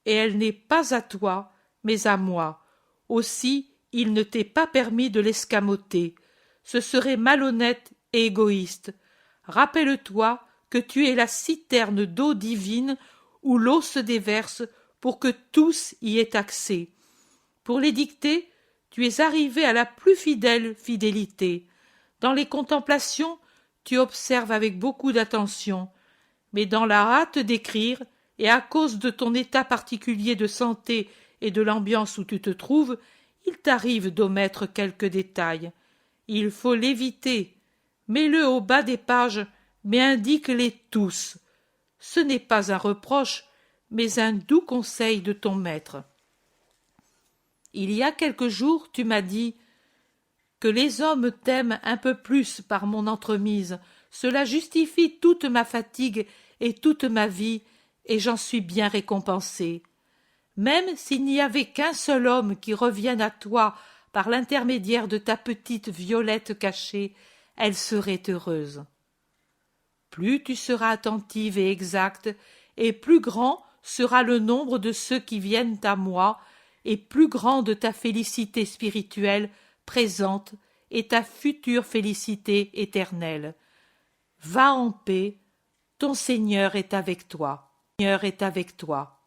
et elle n'est pas à toi, mais à moi. Aussi, il ne t'est pas permis de l'escamoter. Ce serait malhonnête et égoïste. Rappelle-toi que tu es la citerne d'eau divine où l'eau se déverse pour que tous y aient accès. Pour les dicter, tu es arrivé à la plus fidèle fidélité. Dans les contemplations, tu observes avec beaucoup d'attention, mais dans la hâte d'écrire, et à cause de ton état particulier de santé et de l'ambiance où tu te trouves, il t'arrive d'omettre quelques détails. Il faut l'éviter. Mets-le au bas des pages, mais indique-les tous. Ce n'est pas un reproche, mais un doux conseil de ton maître. Il y a quelques jours, tu m'as dit que les hommes t'aiment un peu plus par mon entremise. Cela justifie toute ma fatigue et toute ma vie, et j'en suis bien récompensé. Même s'il n'y avait qu'un seul homme qui revienne à toi par l'intermédiaire de ta petite Violette cachée, elle serait heureuse. Plus tu seras attentive et exacte, et plus grand sera le nombre de ceux qui viennent à moi, et plus grande ta félicité spirituelle présente et ta future félicité éternelle. Va en paix, ton Seigneur est avec toi. Seigneur est avec toi.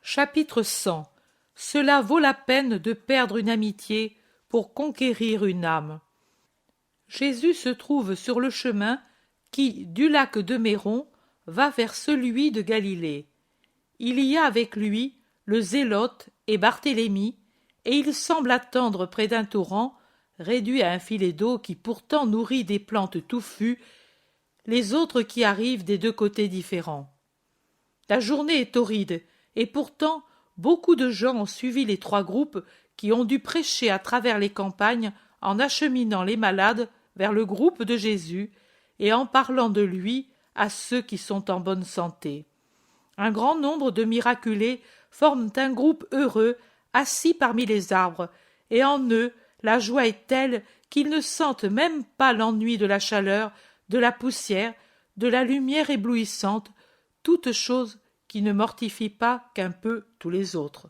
Chapitre 100. Cela vaut la peine de perdre une amitié pour conquérir une âme. Jésus se trouve sur le chemin qui, du lac de Méron, va vers celui de Galilée. Il y a avec lui le Zélote et Barthélemy, et il semble attendre près d'un torrent, réduit à un filet d'eau qui pourtant nourrit des plantes touffues, les autres qui arrivent des deux côtés différents. La journée est torride, et pourtant beaucoup de gens ont suivi les trois groupes qui ont dû prêcher à travers les campagnes en acheminant les malades vers le groupe de Jésus et en parlant de lui à ceux qui sont en bonne santé. Un grand nombre de miraculés forment un groupe heureux assis parmi les arbres, et en eux la joie est telle qu'ils ne sentent même pas l'ennui de la chaleur, de la poussière, de la lumière éblouissante, toutes choses qui ne mortifient pas qu'un peu tous les autres.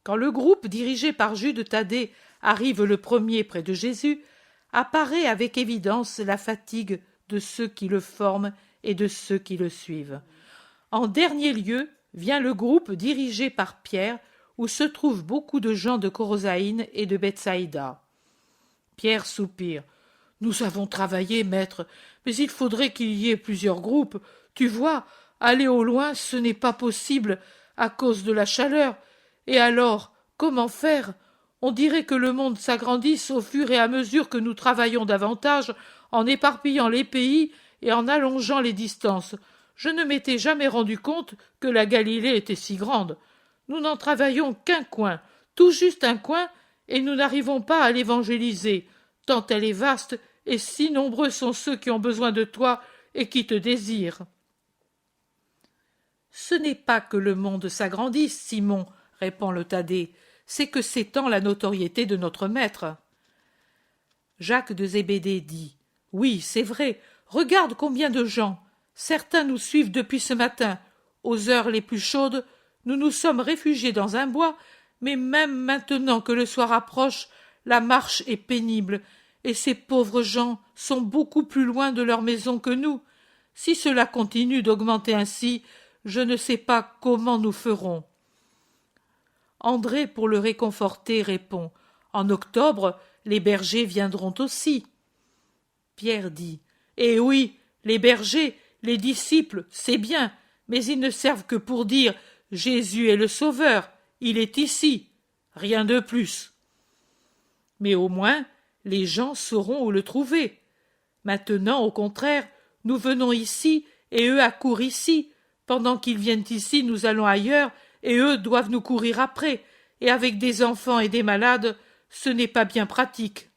Quand le groupe dirigé par Jude Thaddée arrive le premier près de Jésus, apparaît avec évidence la fatigue de ceux qui le forment et de ceux qui le suivent. En dernier lieu vient le groupe dirigé par Pierre, où se trouvent beaucoup de gens de Corosaïne et de Bethsaïda. Pierre soupire. « Nous avons travaillé, maître, mais il faudrait qu'il y ait plusieurs groupes. Tu vois, aller au loin, ce n'est pas possible à cause de la chaleur. Et alors, comment faire? On dirait que le monde s'agrandisse au fur et à mesure que nous travaillons davantage, en éparpillant les pays et en allongeant les distances. Je ne m'étais jamais rendu compte que la Galilée était si grande. Nous n'en travaillons qu'un coin, tout juste un coin, et nous n'arrivons pas à l'évangéliser, tant elle est vaste, et si nombreux sont ceux qui ont besoin de toi et qui te désirent. » « Ce n'est pas que le monde s'agrandisse, Simon, » répond le Thaddée, « c'est que s'étend la notoriété de notre maître. » Jacques de Zébédée dit « Oui, c'est vrai, regarde combien de gens. Certains nous suivent depuis ce matin. Aux heures les plus chaudes, nous nous sommes réfugiés dans un bois, mais même maintenant que le soir approche, la marche est pénible, et ces pauvres gens sont beaucoup plus loin de leur maison que nous. Si cela continue d'augmenter ainsi, je ne sais pas comment nous ferons. » André, pour le réconforter, répond « En octobre, les bergers viendront aussi. » Pierre dit « Eh oui, les bergers, les disciples, c'est bien, mais ils ne servent que pour dire « Jésus est le Sauveur, il est ici. » Rien de plus. Mais au moins, les gens sauront où le trouver. Maintenant, au contraire, nous venons ici et eux accourent ici. Pendant qu'ils viennent ici, nous allons ailleurs et eux doivent nous courir après. Et avec des enfants et des malades, ce n'est pas bien pratique.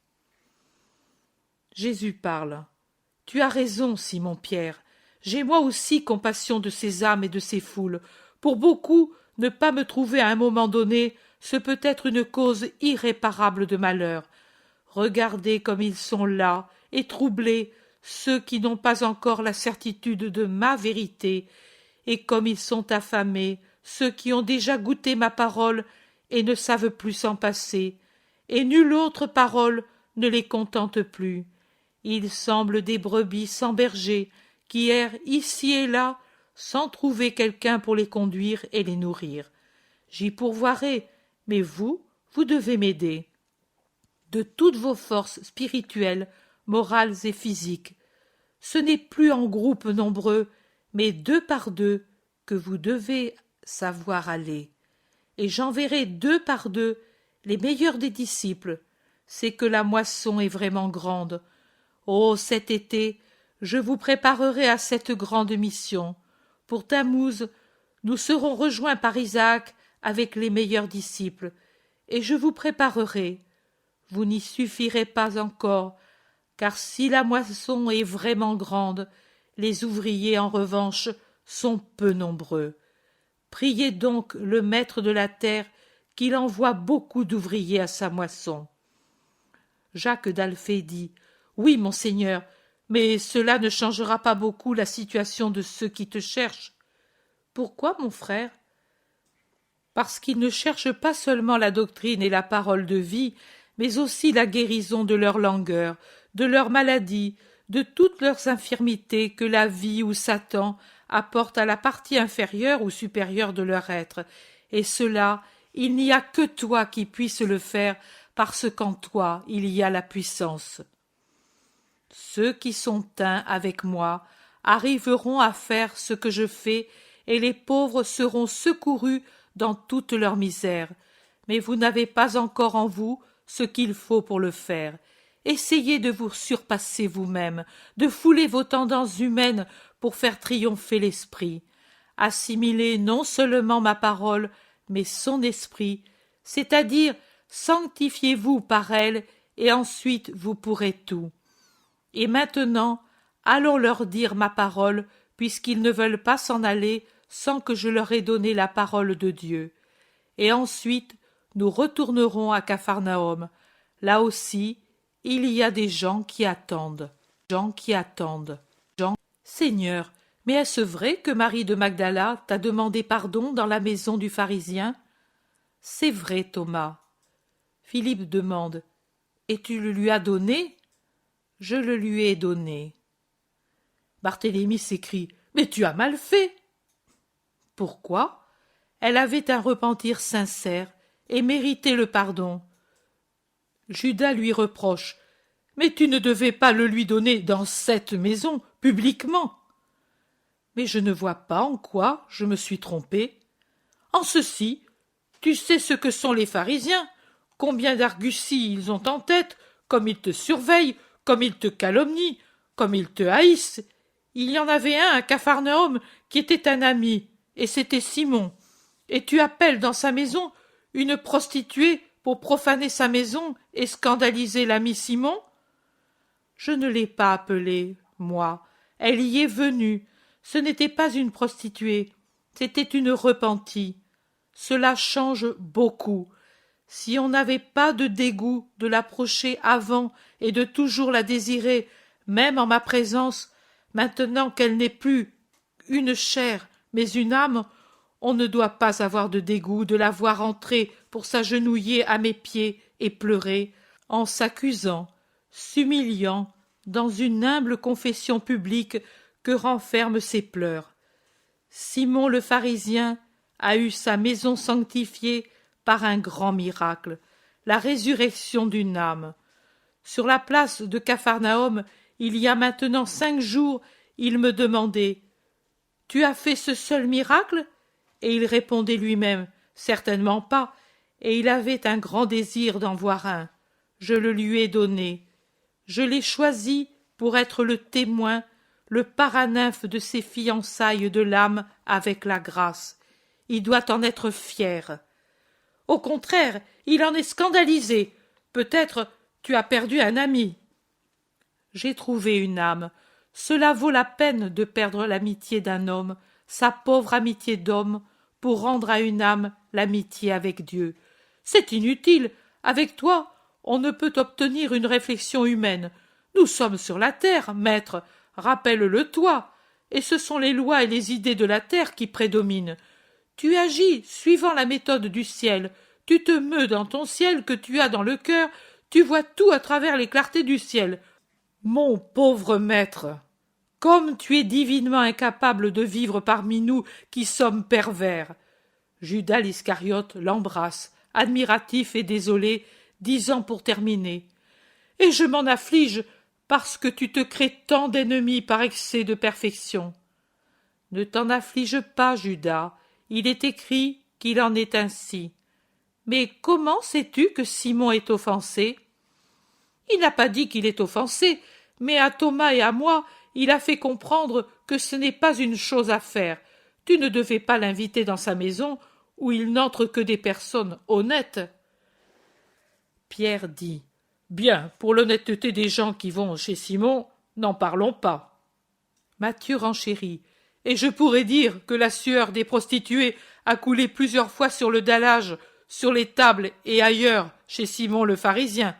Jésus parle. « Tu as raison, Simon-Pierre. J'ai moi aussi compassion de ces âmes et de ces foules. Pour beaucoup, ne pas me trouver à un moment donné, ce peut être une cause irréparable de malheur. Regardez comme ils sont là et troublés, ceux qui n'ont pas encore la certitude de ma vérité, et comme ils sont affamés, ceux qui ont déjà goûté ma parole et ne savent plus s'en passer, et nulle autre parole ne les contente plus. Ils semblent des brebis sans berger, qui errent ici et là, sans trouver quelqu'un pour les conduire et les nourrir. J'y pourvoirai, mais vous devez m'aider. de toutes vos forces spirituelles, morales et physiques. Ce n'est plus en groupes nombreux, mais 2 par 2 que vous devez savoir aller. Et j'enverrai 2 par 2 les meilleurs des disciples. C'est que la moisson est vraiment grande. Oh, cet été, je vous préparerai à cette grande mission. Pour Tammuz, nous serons rejoints par Isaac avec les meilleurs disciples, et je vous préparerai. Vous n'y suffirez pas encore, car si la moisson est vraiment grande, les ouvriers, en revanche, sont peu nombreux. Priez donc le maître de la terre qu'il envoie beaucoup d'ouvriers à sa moisson. Jacques d'Alphée dit « Oui, monseigneur, mais cela ne changera pas beaucoup la situation de ceux qui te cherchent. » Pourquoi, mon frère? Parce qu'ils ne cherchent pas seulement la doctrine et la parole de vie, mais aussi la guérison de leur langueur, de leurs maladies, de toutes leurs infirmités que la vie ou Satan apporte à la partie inférieure ou supérieure de leur être, et cela, il n'y a que toi qui puisses le faire, parce qu'en toi il y a la puissance. Ceux qui sont teints avec moi arriveront à faire ce que je fais, et les pauvres seront secourus dans toute leur misère. Mais vous n'avez pas encore en vous ce qu'il faut pour le faire. Essayez de vous surpasser vous-même, de fouler vos tendances humaines pour faire triompher l'esprit. Assimilez non seulement ma parole, mais son esprit, c'est-à-dire sanctifiez-vous par elle, et ensuite vous pourrez tout. Et maintenant, allons leur dire ma parole, puisqu'ils ne veulent pas s'en aller sans que je leur ai donné la parole de Dieu. Et ensuite, nous retournerons à Capharnaüm. Là aussi, il y a des gens qui attendent. Seigneur, mais est-ce vrai que Marie de Magdala t'a demandé pardon dans la maison du pharisien? C'est vrai, Thomas. Philippe demande, et tu le lui as donné? Je le lui ai donné. Barthélemy s'écrie, mais tu as mal fait. Pourquoi? Elle avait un repentir sincère et méritait le pardon. Judas lui reproche, mais tu ne devais pas le lui donner dans cette maison, publiquement. Mais je ne vois pas en quoi je me suis trompé. En ceci, tu sais ce que sont les pharisiens, combien d'arguties ils ont en tête, comme ils te surveillent, comme ils te calomnient, comme ils te haïssent. Il y en avait un à Capharnaüm qui était un ami, et c'était Simon. Et tu appelles dans sa maison une prostituée pour profaner sa maison et scandaliser l'ami Simon? Je ne l'ai pas appelée, moi. Elle y est venue. Ce n'était pas une prostituée, c'était une repentie. Cela change beaucoup. Si on n'avait pas de dégoût de l'approcher avant et de toujours la désirer, même en ma présence, maintenant qu'elle n'est plus une chair, mais une âme, on ne doit pas avoir de dégoût de la voir entrer pour s'agenouiller à mes pieds et pleurer, en s'accusant, s'humiliant, dans une humble confession publique que renferment ses pleurs. Simon le pharisien a eu sa maison sanctifiée par un grand miracle, la résurrection d'une âme. Sur la place de Capharnaüm, il y a maintenant 5 jours, il me demandait « Tu as fait ce seul miracle ?» Et il répondait lui-même « Certainement pas », et il avait un grand désir d'en voir un. Je le lui ai donné. Je l'ai choisi pour être le témoin, le paranymphe de ses fiançailles de l'âme avec la grâce. Il doit en être fier. Au contraire, il en est scandalisé. Peut-être tu as perdu un ami. J'ai trouvé une âme. Cela vaut la peine de perdre l'amitié d'un homme, sa pauvre amitié d'homme, pour rendre à une âme l'amitié avec Dieu. C'est inutile. Avec toi, on ne peut obtenir une réflexion humaine. Nous sommes sur la terre, maître, rappelle-le toi, et ce sont les lois et les idées de la terre qui prédominent. Tu agis suivant la méthode du ciel, tu te meus dans ton ciel que tu as dans le cœur, tu vois tout à travers les clartés du ciel. Mon pauvre maître, comme tu es divinement incapable de vivre parmi nous qui sommes pervers. Judas l'Iscariote l'embrasse, admiratif et désolé, disant pour terminer: Et je m'en afflige parce que tu te crées tant d'ennemis par excès de perfection. Ne t'en afflige pas, Judas, il est écrit qu'il en est ainsi. Mais comment sais-tu que Simon est offensé? Il n'a pas dit qu'il est offensé, mais à Thomas et à moi, il a fait comprendre que ce n'est pas une chose à faire. Tu ne devais pas l'inviter dans sa maison, où il n'entre que des personnes honnêtes. Pierre dit: Bien, pour l'honnêteté des gens qui vont chez Simon, n'en parlons pas. Matthieu renchérit: Et je pourrais dire que la sueur des prostituées a coulé plusieurs fois sur le dallage, sur les tables et ailleurs chez Simon le pharisien.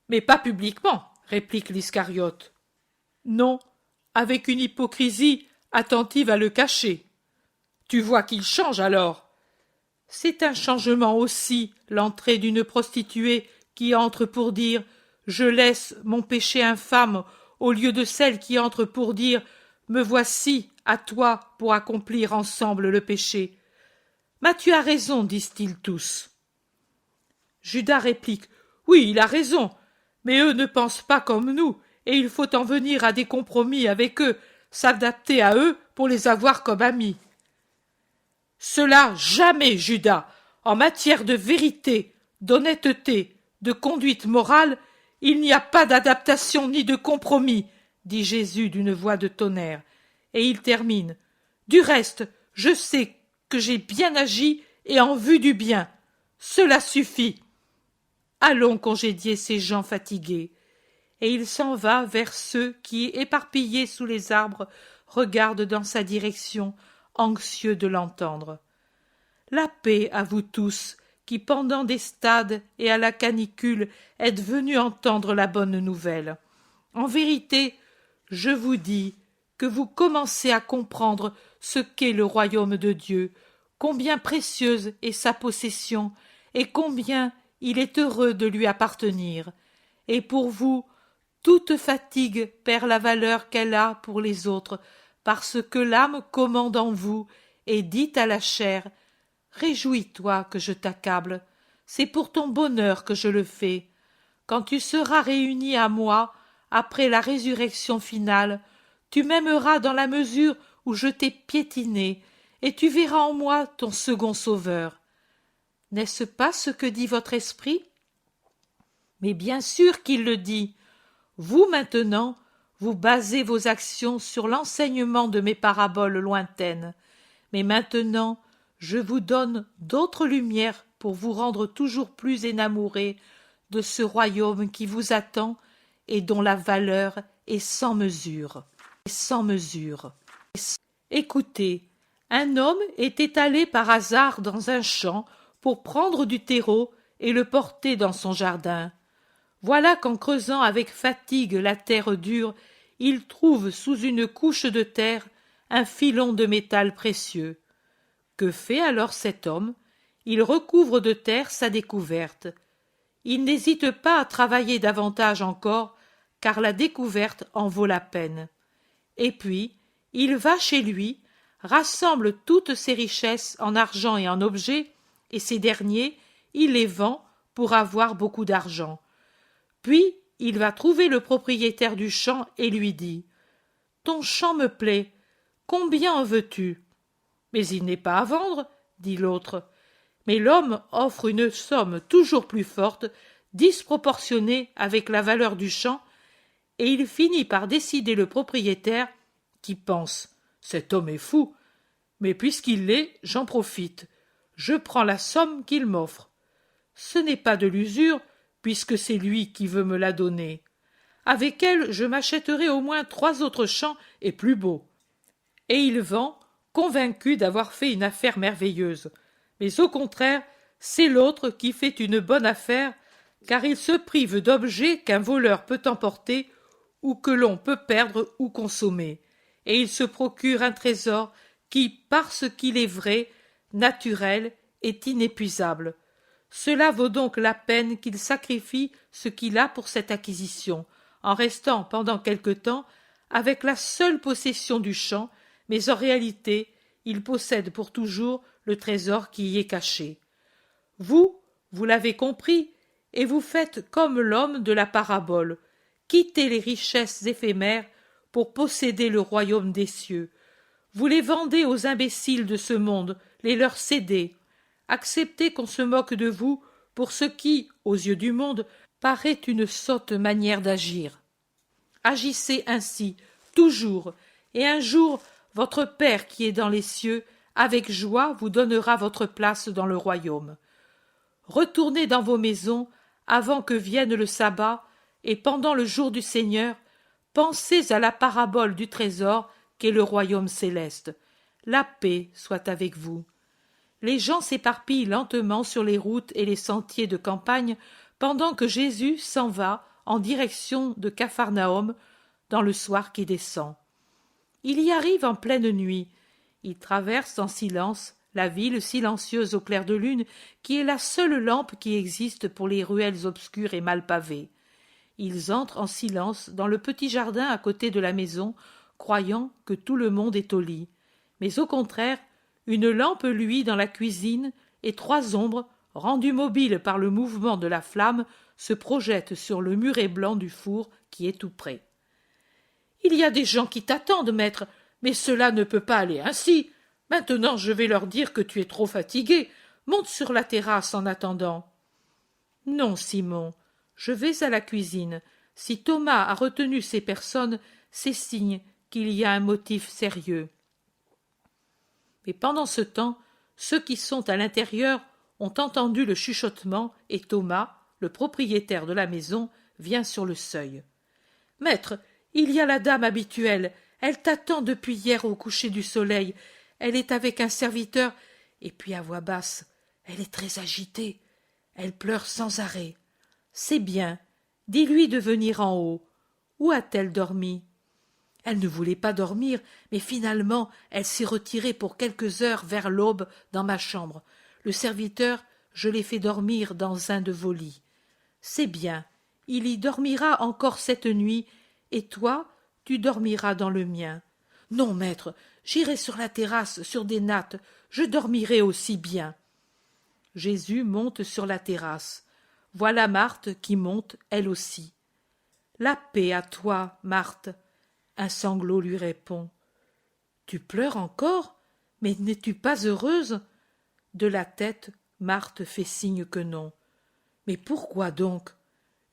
Mais pas publiquement, réplique l'Iscariote. Non, avec une hypocrisie attentive à le cacher. Tu vois qu'il change alors. C'est un changement aussi, l'entrée d'une prostituée qui entre pour dire « Je laisse mon péché infâme » au lieu de celle qui entre pour dire « Me voici, à toi, pour accomplir ensemble le péché ». Matthieu a raison, disent-ils tous. Judas réplique: Oui, il a raison, mais eux ne pensent pas comme nous, et il faut en venir à des compromis avec eux, s'adapter à eux pour les avoir comme amis. Cela jamais, Judas. En matière de vérité, d'honnêteté, de conduite morale, il n'y a pas d'adaptation ni de compromis, dit Jésus d'une voix de tonnerre, et il termine: Du reste, je sais que j'ai bien agi et en vue du bien. Cela suffit. Allons congédier ces gens fatigués. Et il s'en va vers ceux qui, éparpillés sous les arbres, regardent dans sa direction, anxieux de l'entendre. La paix à vous tous, qui pendant des stades et à la canicule êtes venus entendre la bonne nouvelle. En vérité, je vous dis que vous commencez à comprendre ce qu'est le royaume de Dieu, combien précieuse est sa possession, et combien il est heureux de lui appartenir. Et pour vous, toute fatigue perd la valeur qu'elle a pour les autres, parce que l'âme commande en vous et dit à la chair: Réjouis-toi que je t'accable, c'est pour ton bonheur que je le fais. Quand tu seras réuni à moi, après la résurrection finale, tu m'aimeras dans la mesure où je t'ai piétiné, et tu verras en moi ton second sauveur. N'est-ce pas ce que dit votre esprit? Mais bien sûr qu'il le dit. Vous, maintenant, vous basez vos actions sur l'enseignement de mes paraboles lointaines. Mais maintenant, je vous donne d'autres lumières pour vous rendre toujours plus énamourés de ce royaume qui vous attend et dont la valeur est sans mesure. Écoutez, un homme était allé par hasard dans un champ pour prendre du terreau et le porter dans son jardin. Voilà qu'en creusant avec fatigue la terre dure, il trouve sous une couche de terre un filon de métal précieux. Que fait alors cet homme? Il recouvre de terre sa découverte. Il n'hésite pas à travailler davantage encore, car la découverte en vaut la peine. Et puis, il va chez lui, rassemble toutes ses richesses en argent et en objets, et ces derniers, il les vend pour avoir beaucoup d'argent. Puis, il va trouver le propriétaire du champ et lui dit: « Ton champ me plaît, combien en veux-tu » ? « Mais il n'est pas à vendre, dit l'autre. Mais l'homme offre une somme toujours plus forte, disproportionnée avec la valeur du champ, et il finit par décider le propriétaire, qui pense: « Cet homme est fou, mais puisqu'il l'est, j'en profite. Je prends la somme qu'il m'offre. Ce n'est pas de l'usure, puisque c'est lui qui veut me la donner. Avec elle, je m'achèterai au moins 3 autres champs et plus beaux. » Et il vend, convaincu d'avoir fait une affaire merveilleuse. Mais au contraire, c'est l'autre qui fait une bonne affaire, car il se prive d'objets qu'un voleur peut emporter ou que l'on peut perdre ou consommer, et il se procure un trésor qui, parce qu'il est vrai, naturel, est inépuisable. Cela vaut donc la peine qu'il sacrifie ce qu'il a pour cette acquisition, en restant pendant quelque temps avec la seule possession du champ, mais en réalité, il possède pour toujours le trésor qui y est caché. Vous l'avez compris, et vous faites comme l'homme de la parabole. Quittez les richesses éphémères pour posséder le royaume des cieux. Vous les vendez aux imbéciles de ce monde, les leur cédez. Acceptez qu'on se moque de vous pour ce qui, aux yeux du monde, paraît une sotte manière d'agir. Agissez ainsi, toujours, et un jour votre Père qui est dans les cieux, avec joie vous donnera votre place dans le royaume. Retournez dans vos maisons avant que vienne le sabbat, et pendant le jour du Seigneur, pensez à la parabole du trésor qu'est le royaume céleste. La paix soit avec vous. Les gens s'éparpillent lentement sur les routes et les sentiers de campagne pendant que Jésus s'en va en direction de Capharnaüm dans le soir qui descend. Il y arrive en pleine nuit. Il traverse en silence la ville silencieuse au clair de lune qui est la seule lampe qui existe pour les ruelles obscures et mal pavées. Ils entrent en silence dans le petit jardin à côté de la maison, croyant que tout le monde est au lit. Mais au contraire, une lampe luit dans la cuisine et trois ombres, rendues mobiles par le mouvement de la flamme, se projettent sur le muret blanc du four qui est tout près. « Il y a des gens qui t'attendent, maître, mais cela ne peut pas aller ainsi. Maintenant je vais leur dire que tu es trop fatigué. Monte sur la terrasse en attendant. » « Non, Simon, je vais à la cuisine. Si Thomas a retenu ces personnes, c'est signe qu'il y a un motif sérieux. » Mais pendant ce temps, ceux qui sont à l'intérieur ont entendu le chuchotement et Thomas, le propriétaire de la maison, vient sur le seuil. « Maître, il y a la dame habituelle. Elle t'attend depuis hier au coucher du soleil. Elle est avec un serviteur. Et puis à voix basse, elle est très agitée. Elle pleure sans arrêt. C'est bien. Dis-lui de venir en haut. Où a-t-elle dormi ? Elle ne voulait pas dormir, mais finalement elle s'est retirée pour quelques heures vers l'aube dans ma chambre. Le serviteur, je l'ai fait dormir dans un de vos lits. C'est bien. Il y dormira encore cette nuit, et toi, tu dormiras dans le mien. Non, maître, j'irai sur la terrasse, sur des nattes. Je dormirai aussi bien. Jésus monte sur la terrasse. Voilà Marthe qui monte, elle aussi. La paix à toi, Marthe. Un sanglot lui répond. Tu pleures encore? Mais n'es-tu pas heureuse? De la tête, Marthe fait signe que non. Mais pourquoi donc?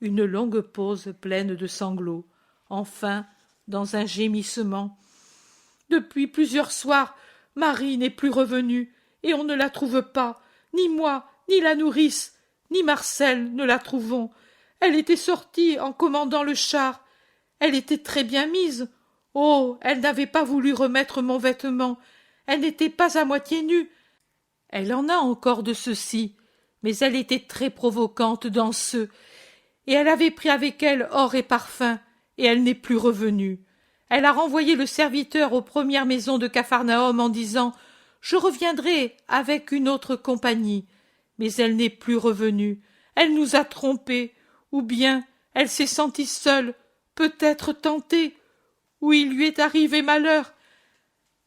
Une longue pause pleine de sanglots. Enfin, dans un gémissement. Depuis plusieurs soirs, Marie n'est plus revenue, et on ne la trouve pas. Ni moi, ni la nourrice, ni Marcel ne la trouvons. Elle était sortie en commandant le char. Elle était très bien mise. Oh, elle n'avait pas voulu remettre mon vêtement. Elle n'était pas à moitié nue. Elle en a encore de ceci, mais elle était très provocante dans ceux, et elle avait pris avec elle or et parfum, et elle n'est plus revenue. Elle a renvoyé le serviteur aux premières maisons de Capharnaüm en disant « Je reviendrai avec une autre compagnie ». Mais elle n'est plus revenue. Elle nous a trompés. Ou bien elle s'est sentie seule, peut-être tentée, ou il lui est arrivé malheur.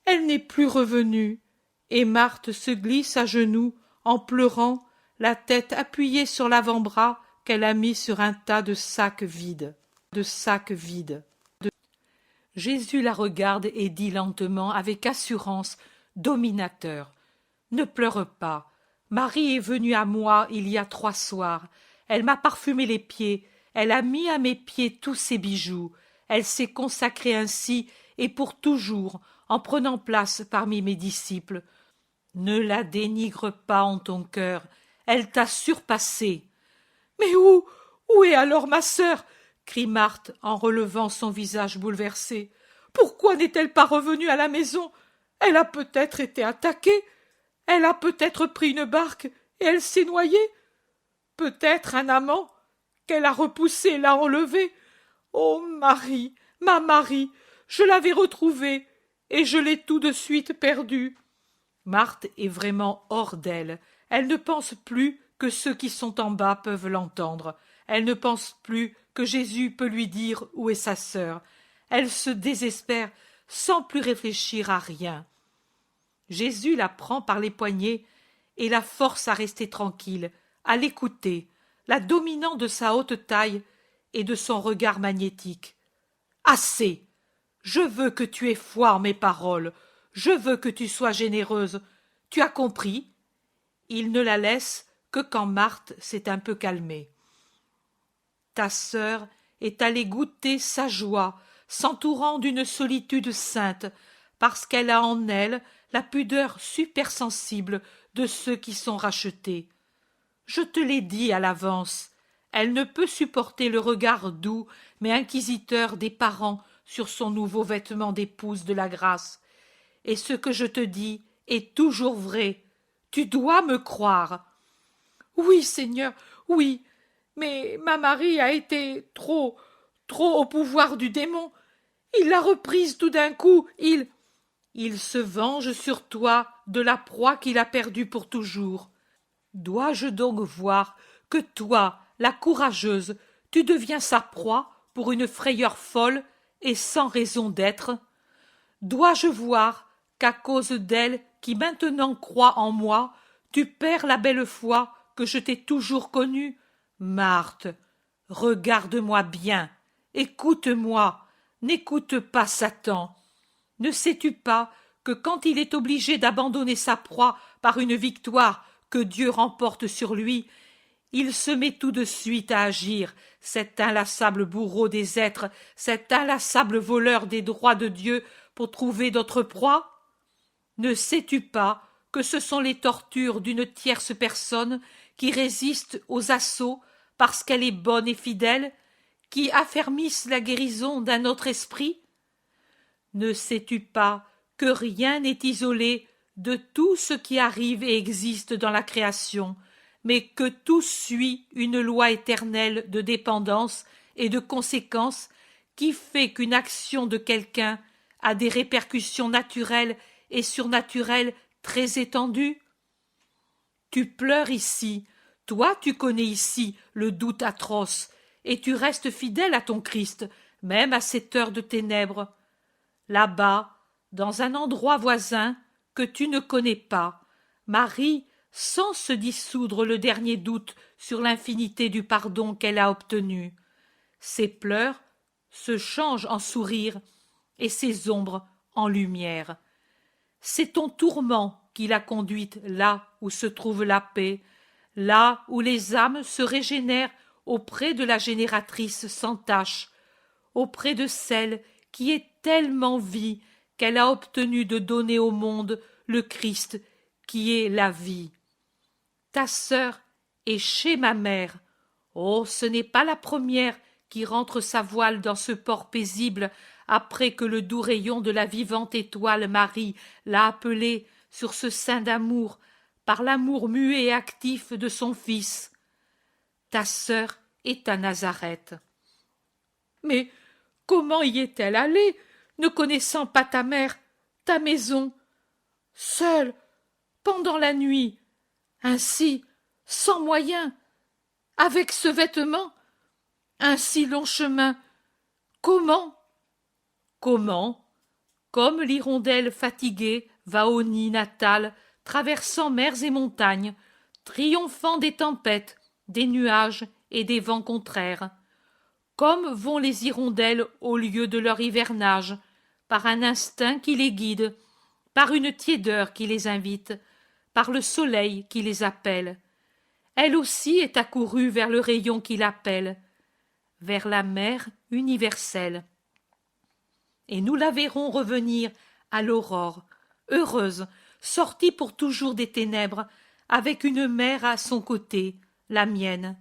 Elle n'est plus revenue. Et Marthe se glisse à genoux, en pleurant, la tête appuyée sur l'avant-bras qu'elle a mis sur un tas de sacs vides. Jésus la regarde et dit lentement, avec assurance, dominateur, « Ne pleure pas. Marie est venue à moi il y a 3 soirs. Elle m'a parfumé les pieds, elle a mis à mes pieds tous ses bijoux. Elle s'est consacrée ainsi et pour toujours, en prenant place parmi mes disciples. Ne la dénigre pas en ton cœur, elle t'a surpassé. »« Mais où est alors ma sœur ?» crie Marthe en relevant son visage bouleversé. « Pourquoi n'est-elle pas revenue à la maison? Elle a peut-être été attaquée. Elle a peut-être pris une barque et elle s'est noyée. Peut-être un amant qu'elle a repoussé l'a enlevée. Oh Marie, ma Marie, je l'avais retrouvée et je l'ai tout de suite perdue. » Marthe est vraiment hors d'elle. Elle ne pense plus que ceux qui sont en bas peuvent l'entendre. Elle ne pense plus que Jésus peut lui dire où est sa sœur. Elle se désespère sans plus réfléchir à rien. Jésus la prend par les poignets et la force à rester tranquille, à l'écouter. la dominant de sa haute taille et de son regard magnétique. Assez! Je veux que tu aies foi en mes paroles. Je veux que tu sois généreuse. Tu as compris? Il ne la laisse que quand Marthe s'est un peu calmée. Ta sœur est allée goûter sa joie, s'entourant d'une solitude sainte, parce qu'elle a en elle la pudeur supersensible de ceux qui sont rachetés. Je te l'ai dit à l'avance, elle ne peut supporter le regard doux mais inquisiteur des parents sur son nouveau vêtement d'épouse de la grâce. Et ce que je te dis est toujours vrai. Tu dois me croire. Oui, Seigneur, oui, mais ma Marie a été trop au pouvoir du démon. Il l'a reprise tout d'un coup, il se venge sur toi de la proie qu'il a perdue pour toujours. Dois-je donc voir que toi, la courageuse, tu deviens sa proie pour une frayeur folle et sans raison d'être? Dois-je voir qu'à cause d'elle qui maintenant croit en moi, tu perds la belle foi que je t'ai toujours connue? Marthe, regarde-moi bien, écoute-moi, n'écoute pas Satan. Ne sais-tu pas que quand il est obligé d'abandonner sa proie par une victoire que Dieu remporte sur lui, il se met tout de suite à agir, cet inlassable bourreau des êtres, cet inlassable voleur des droits de Dieu, pour trouver d'autres proies? Ne sais-tu pas que ce sont les tortures d'une tierce personne qui résistent aux assauts parce qu'elle est bonne et fidèle, qui affermissent la guérison d'un autre esprit? Ne sais-tu pas que rien n'est isolé de tout ce qui arrive et existe dans la création, mais que tout suit une loi éternelle de dépendance et de conséquence qui fait qu'une action de quelqu'un a des répercussions naturelles et surnaturelles très étendues? Tu pleures ici, toi tu connais ici le doute atroce, et tu restes fidèle à ton Christ, même à cette heure de ténèbres. Là-bas, dans un endroit voisin que tu ne connais pas, Marie sent se dissoudre le dernier doute sur l'infinité du pardon qu'elle a obtenu. Ses pleurs se changent en sourires et ses ombres en lumière. C'est ton tourment qui l'a conduite là où se trouve la paix, là où les âmes se régénèrent auprès de la génératrice sans tache, auprès de celle qui est tellement vie qu'elle a obtenu de donner au monde le Christ qui est la vie. Ta sœur est chez ma mère. Oh, ce n'est pas la première qui rentre sa voile dans ce port paisible après que le doux rayon de la vivante étoile Marie l'a appelée sur ce sein d'amour par l'amour muet et actif de son Fils. Ta sœur est à Nazareth. Mais comment y est-elle allée, ne connaissant pas ta mère, ta maison, seule, pendant la nuit, ainsi, sans moyens, avec ce vêtement, un si long chemin? Comment? Comment? Comme l'hirondelle fatiguée va au nid natal, traversant mers et montagnes, triomphant des tempêtes, des nuages et des vents contraires. Comme vont les hirondelles au lieu de leur hivernage, par un instinct qui les guide, par une tiédeur qui les invite, par le soleil qui les appelle. Elle aussi est accourue vers le rayon qui l'appelle, vers la mer universelle. Et nous la verrons revenir à l'aurore, heureuse, sortie pour toujours des ténèbres, avec une mère à son côté, la mienne,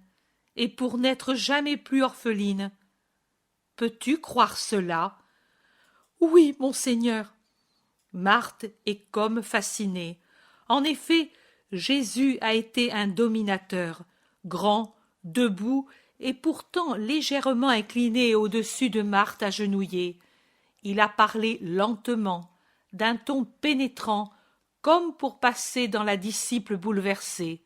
et pour n'être jamais plus orpheline. Peux-tu croire cela? Oui, monseigneur. Marthe est comme fascinée. En effet, Jésus a été un dominateur, grand, debout et pourtant légèrement incliné au-dessus de Marthe agenouillée. Il a parlé lentement, d'un ton pénétrant, comme pour passer dans la disciple bouleversée.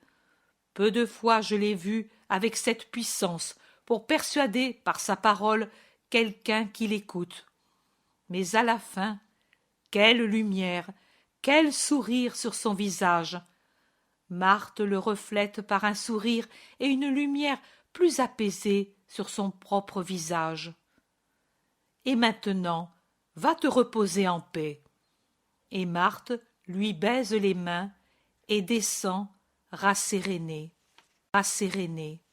Peu de fois je l'ai vu avec cette puissance pour persuader par sa parole quelqu'un qui l'écoute. Mais à la fin, quelle lumière, quel sourire sur son visage! Marthe le reflète par un sourire et une lumière plus apaisée sur son propre visage. Et maintenant, va te reposer en paix. Et Marthe lui baise les mains et descend rassérénée, rassérénée.